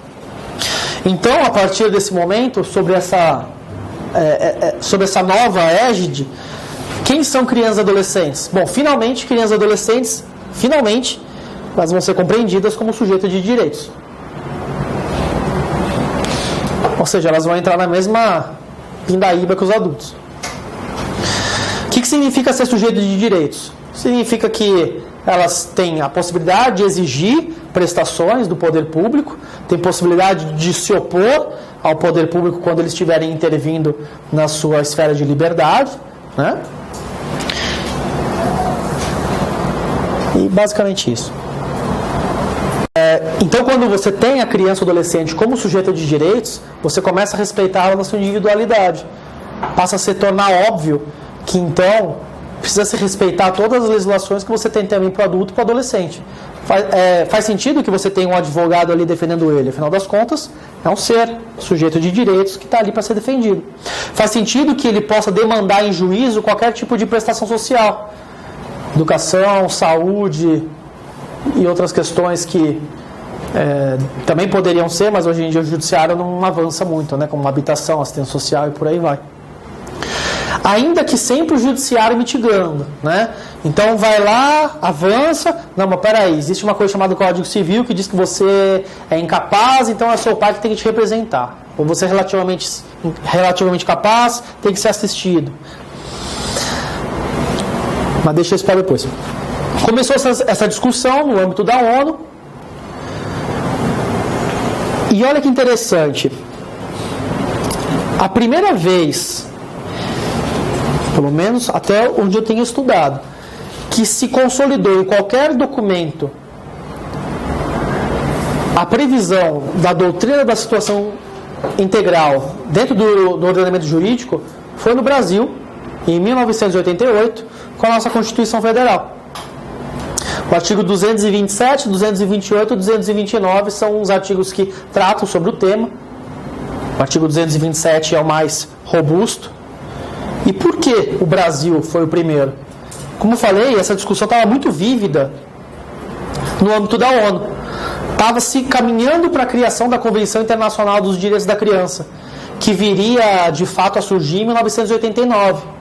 Então, a partir desse momento, sobre essa nova égide, quem são crianças e adolescentes? Bom, finalmente, crianças e adolescentes, elas vão ser compreendidas como sujeito de direitos. Ou seja, elas vão entrar na mesma pindaíba que os adultos. O que significa ser sujeito de direitos? Significa que elas têm a possibilidade de exigir prestações do poder público, têm possibilidade de se opor ao poder público quando eles estiverem intervindo na sua esfera de liberdade, né? E basicamente isso. Então, quando você tem a criança ou adolescente como sujeito de direitos, você começa a respeitá-la na sua individualidade. Passa a se tornar óbvio que, então, precisa se respeitar todas as legislações que você tem também para o adulto e para o adolescente. Faz sentido que você tenha um advogado ali defendendo ele. Afinal das contas, é um ser sujeito de direitos que está ali para ser defendido. Faz sentido que ele possa demandar em juízo qualquer tipo de prestação social. Educação, saúde e outras questões que também poderiam ser, mas hoje em dia o judiciário não avança muito, né? Como habitação, assistência social e por aí vai. Ainda que sempre o judiciário mitigando, né? Então vai lá, avança, não, mas peraí, existe uma coisa chamada Código Civil que diz que você é incapaz, então é seu pai que tem que te representar. Ou você é relativamente capaz, tem que ser assistido. Mas deixa isso para depois. Começou essa discussão no âmbito da ONU. E olha que interessante. A primeira vez, pelo menos até onde eu tenho estudado, que se consolidou em qualquer documento a previsão da doutrina da situação integral dentro do ordenamento jurídico foi no Brasil, em 1988, com a nossa Constituição Federal. O artigo 227, 228 e 229 são os artigos que tratam sobre o tema. O artigo 227 é o mais robusto. E por que o Brasil foi o primeiro? Como eu falei, essa discussão estava muito vívida no âmbito da ONU. Estava se caminhando para a criação da Convenção Internacional dos Direitos da Criança, que viria de fato a surgir em 1989.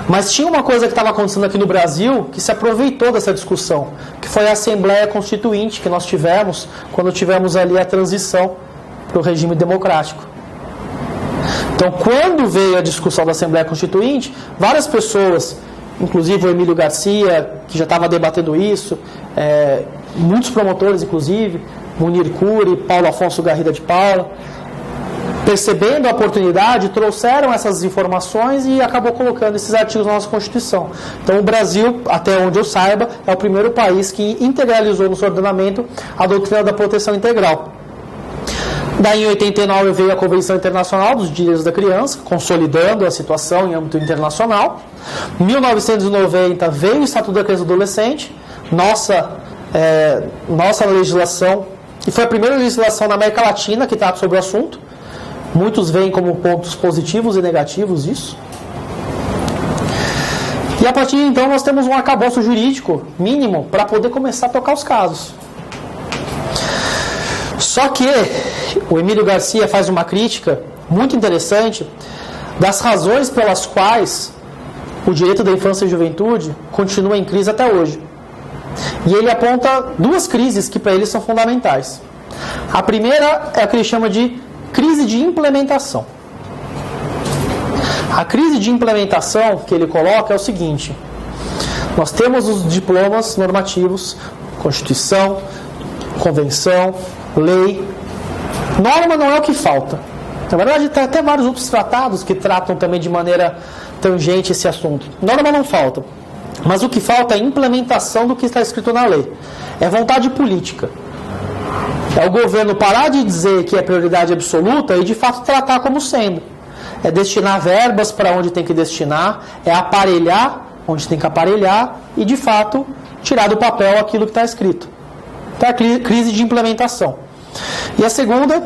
Mas tinha uma coisa que estava acontecendo aqui no Brasil que se aproveitou dessa discussão, que foi a Assembleia Constituinte que nós tivemos quando tivemos ali a transição para o regime democrático. Então, quando veio a discussão da Assembleia Constituinte, várias pessoas, inclusive o Emílio Garcia, que já estava debatendo isso, muitos promotores, inclusive, Munir Cury, Paulo Afonso Garrida de Paula, percebendo a oportunidade, trouxeram essas informações e acabou colocando esses artigos na nossa Constituição. Então, o Brasil, até onde eu saiba, é o primeiro país que integralizou no seu ordenamento a doutrina da proteção integral. Daí, em 89, veio a Convenção Internacional dos Direitos da Criança, consolidando a situação em âmbito internacional. Em 1990, veio o Estatuto da Criança e do Adolescente, nossa legislação, e foi a primeira legislação na América Latina que trata sobre o assunto. Muitos veem como pontos positivos e negativos isso. E a partir de então, nós temos um arcabouço jurídico mínimo para poder começar a tocar os casos. Só que o Emílio Garcia faz uma crítica muito interessante das razões pelas quais o direito da infância e juventude continua em crise até hoje. E ele aponta duas crises que para ele são fundamentais. A primeira é o que ele chama de crise de implementação. A crise de implementação que ele coloca é o seguinte: nós temos os diplomas normativos, Constituição, Convenção, Lei. Norma não é o que falta. Na verdade, tem até vários outros tratados que tratam também de maneira tangente esse assunto. Norma não falta. Mas o que falta é a implementação do que está escrito na lei. É vontade política. É o governo parar de dizer que é prioridade absoluta e de fato tratar como sendo. É destinar verbas para onde tem que destinar, é aparelhar onde tem que aparelhar e de fato tirar do papel aquilo que está escrito. Então é a crise de implementação. E a segunda,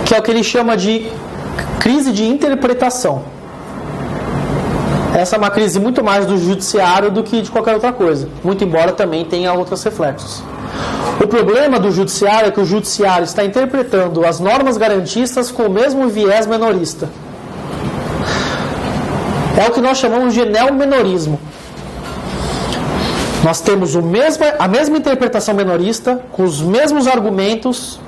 que é o que ele chama de crise de interpretação. Essa é uma crise muito mais do judiciário do que de qualquer outra coisa, muito embora também tenha outros reflexos. O problema do judiciário é que o judiciário está interpretando as normas garantistas com o mesmo viés menorista. É o que nós chamamos de neomenorismo. Nós temos a mesma interpretação menorista, com os mesmos argumentos,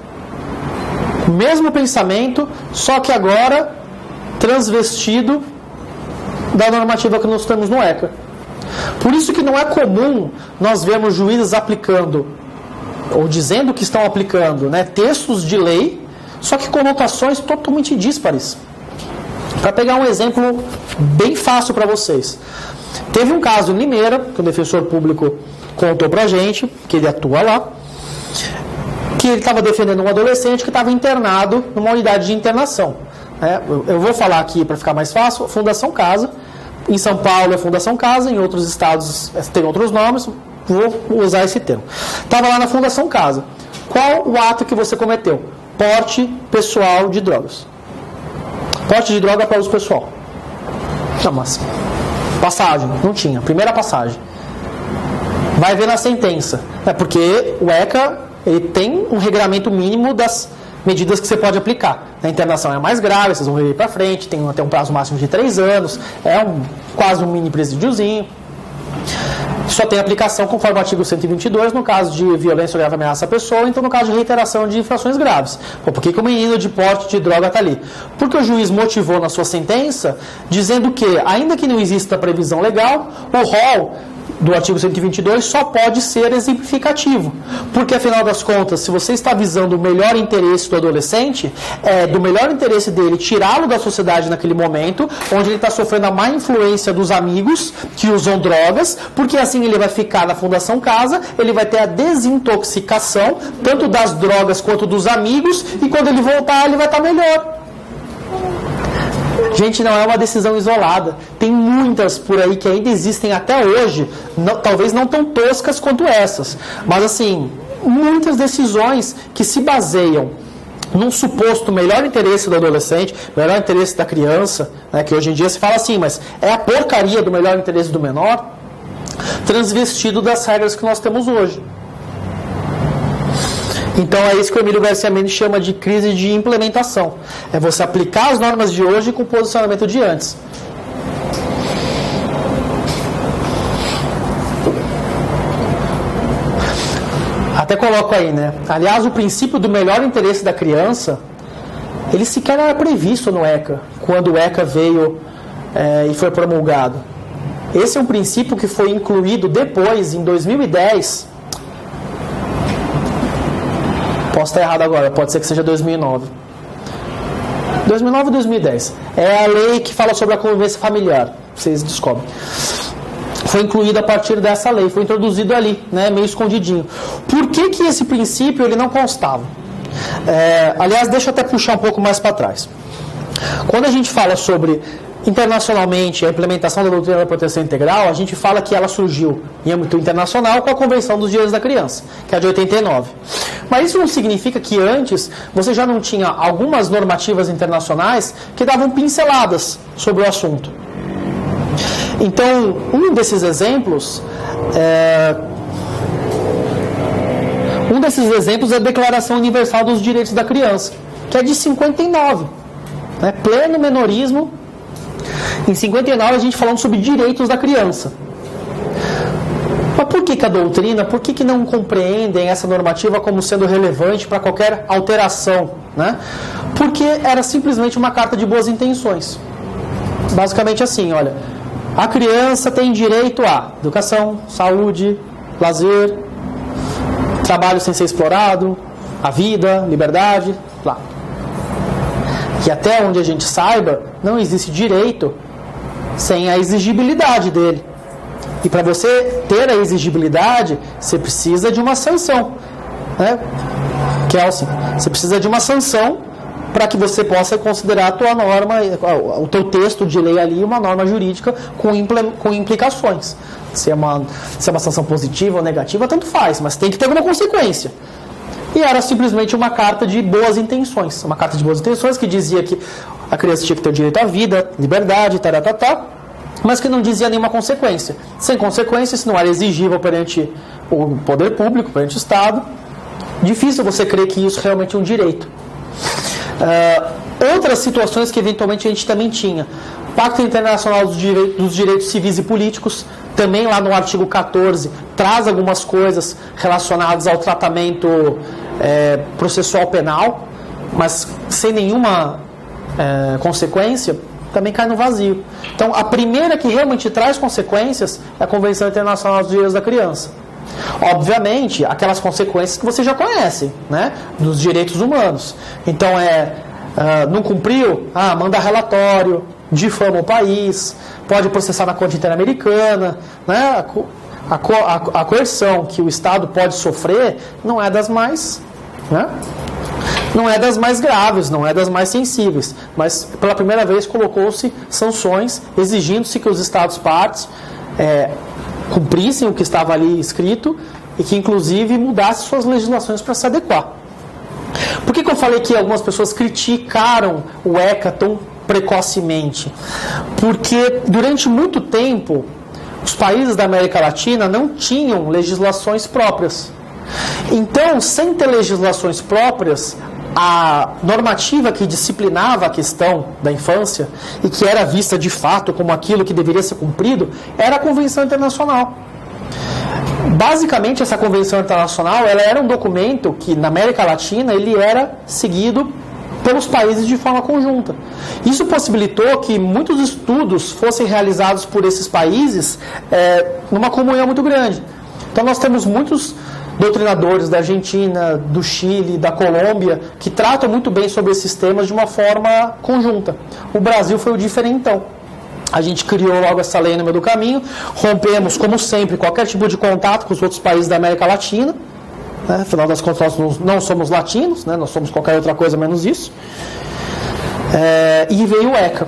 o mesmo pensamento, só que agora transvestido da normativa que nós temos no ECA. Por isso que não é comum nós vermos juízes aplicando, ou dizendo que estão aplicando, textos de lei, só que conotações totalmente díspares. Para pegar um exemplo bem fácil para vocês. Teve um caso em Limeira, que o defensor público contou para a gente, que ele atua lá, que ele estava defendendo um adolescente que estava internado numa unidade de internação. Eu vou falar aqui para ficar mais fácil, Fundação Casa. Em São Paulo é Fundação Casa, em outros estados tem outros nomes, vou usar esse termo. Estava lá na Fundação Casa. Qual o ato que você cometeu? Porte pessoal de drogas. Porte de droga para uso pessoal. Não, mas passagem, não tinha. Primeira passagem. Vai ver na sentença. Porque o ECA ele tem um regramento mínimo das medidas que você pode aplicar. A internação é mais grave, vocês vão ver para frente, tem até um prazo máximo de 3 anos, quase um mini presídiozinho. Só tem aplicação conforme o artigo 122 no caso de violência ou grave ameaça à pessoa, então no caso de reiteração de infrações graves. Por que o menino de porte de droga está ali? Porque o juiz motivou na sua sentença dizendo que, ainda que não exista previsão legal, o rol do artigo 122 só pode ser exemplificativo. Porque, afinal das contas, se você está visando o melhor interesse do adolescente, é do melhor interesse dele tirá-lo da sociedade naquele momento, onde ele está sofrendo a má influência dos amigos que usam drogas, porque assim ele vai ficar na Fundação Casa, ele vai ter a desintoxicação, tanto das drogas quanto dos amigos, e quando ele voltar, ele vai estar melhor. Gente, não é uma decisão isolada. Tem muitas por aí que ainda existem até hoje, talvez não tão toscas quanto essas, mas assim, muitas decisões que se baseiam num suposto melhor interesse do adolescente, melhor interesse da criança, que hoje em dia se fala assim, mas é a porcaria do melhor interesse do menor, transvestido das regras que nós temos hoje. Então é isso que o Emílio Garcia Mendes chama de crise de implementação. É você aplicar as normas de hoje com o posicionamento de antes. Até coloco aí, Aliás, o princípio do melhor interesse da criança, ele sequer era previsto no ECA, quando o ECA veio e foi promulgado. Esse é um princípio que foi incluído depois, em 2010. Posso estar errado agora, pode ser que seja 2009. 2009 ou 2010. É a lei que fala sobre a convivência familiar. Vocês descobrem. Foi incluído a partir dessa lei, foi introduzido ali, meio escondidinho. Por que esse princípio ele não constava? Aliás, deixa eu até puxar um pouco mais para trás. Quando a gente fala sobre internacionalmente a implementação da doutrina da proteção integral, a gente fala que ela surgiu em âmbito internacional com a Convenção dos Direitos da Criança, que é de 89. Mas isso não significa que antes você já não tinha algumas normativas internacionais que davam pinceladas sobre o assunto. Então, um desses exemplos é a Declaração Universal dos Direitos da Criança, que é de 59, pleno menorismo. Em 59 a gente falando sobre direitos da criança. Mas por que a doutrina, por que não compreendem essa normativa como sendo relevante para qualquer alteração? Né? Porque era simplesmente uma carta de boas intenções. Basicamente assim, olha, a criança tem direito a educação, saúde, lazer, trabalho sem ser explorado, a vida, liberdade, lá. Que até onde a gente saiba, não existe direito sem a exigibilidade dele. E para você ter a exigibilidade, você precisa de uma sanção. Né? Que é assim, você precisa de uma sanção para que você possa considerar a tua norma, o teu texto de lei ali, uma norma jurídica com implicações. Se é uma sanção positiva ou negativa, tanto faz, mas tem que ter alguma consequência. E era simplesmente uma carta de boas intenções. Uma carta de boas intenções que dizia que a criança tinha que ter o direito à vida, liberdade, taratata, mas que não dizia nenhuma consequência. Sem consequência, se não era exigível perante o poder público, perante o Estado, difícil você crer que isso realmente é um direito. Outras situações que eventualmente a gente também tinha. Pacto Internacional dos Direitos Civis e Políticos, também lá no artigo 14, traz algumas coisas relacionadas ao tratamento processual penal, mas sem nenhuma consequência, também cai no vazio. Então, a primeira que realmente traz consequências é a Convenção Internacional dos Direitos da Criança. Obviamente, aquelas consequências que você já conhece, né, dos direitos humanos. Então, não cumpriu? Manda relatório, difama o país, pode processar na Corte Interamericana, né? A coerção que o Estado pode sofrer não é das mais, né? Não é das mais graves, não é das mais sensíveis, mas pela primeira vez colocou-se sanções exigindo-se que os Estados partes cumprissem o que estava ali escrito e que inclusive mudassem suas legislações para se adequar. Por que eu falei que algumas pessoas criticaram o ECA tão precocemente? Porque durante muito tempo os países da América Latina não tinham legislações próprias. Então, sem ter legislações próprias, a normativa que disciplinava a questão da infância e que era vista de fato como aquilo que deveria ser cumprido era a Convenção Internacional. Basicamente, essa Convenção Internacional ela era um documento que, na América Latina, ele era seguido pelos países de forma conjunta. Isso possibilitou que muitos estudos fossem realizados por esses países numa comunhão muito grande. Então, nós temos muitos doutrinadores da Argentina, do Chile, da Colômbia, que tratam muito bem sobre esses temas de uma forma conjunta. O Brasil foi o diferentão. A gente criou logo essa lei no meio do caminho, rompemos, como sempre, qualquer tipo de contato com os outros países da América Latina. Né? Afinal das contas, nós não somos latinos, né? Nós somos qualquer outra coisa menos isso. E veio o ECA.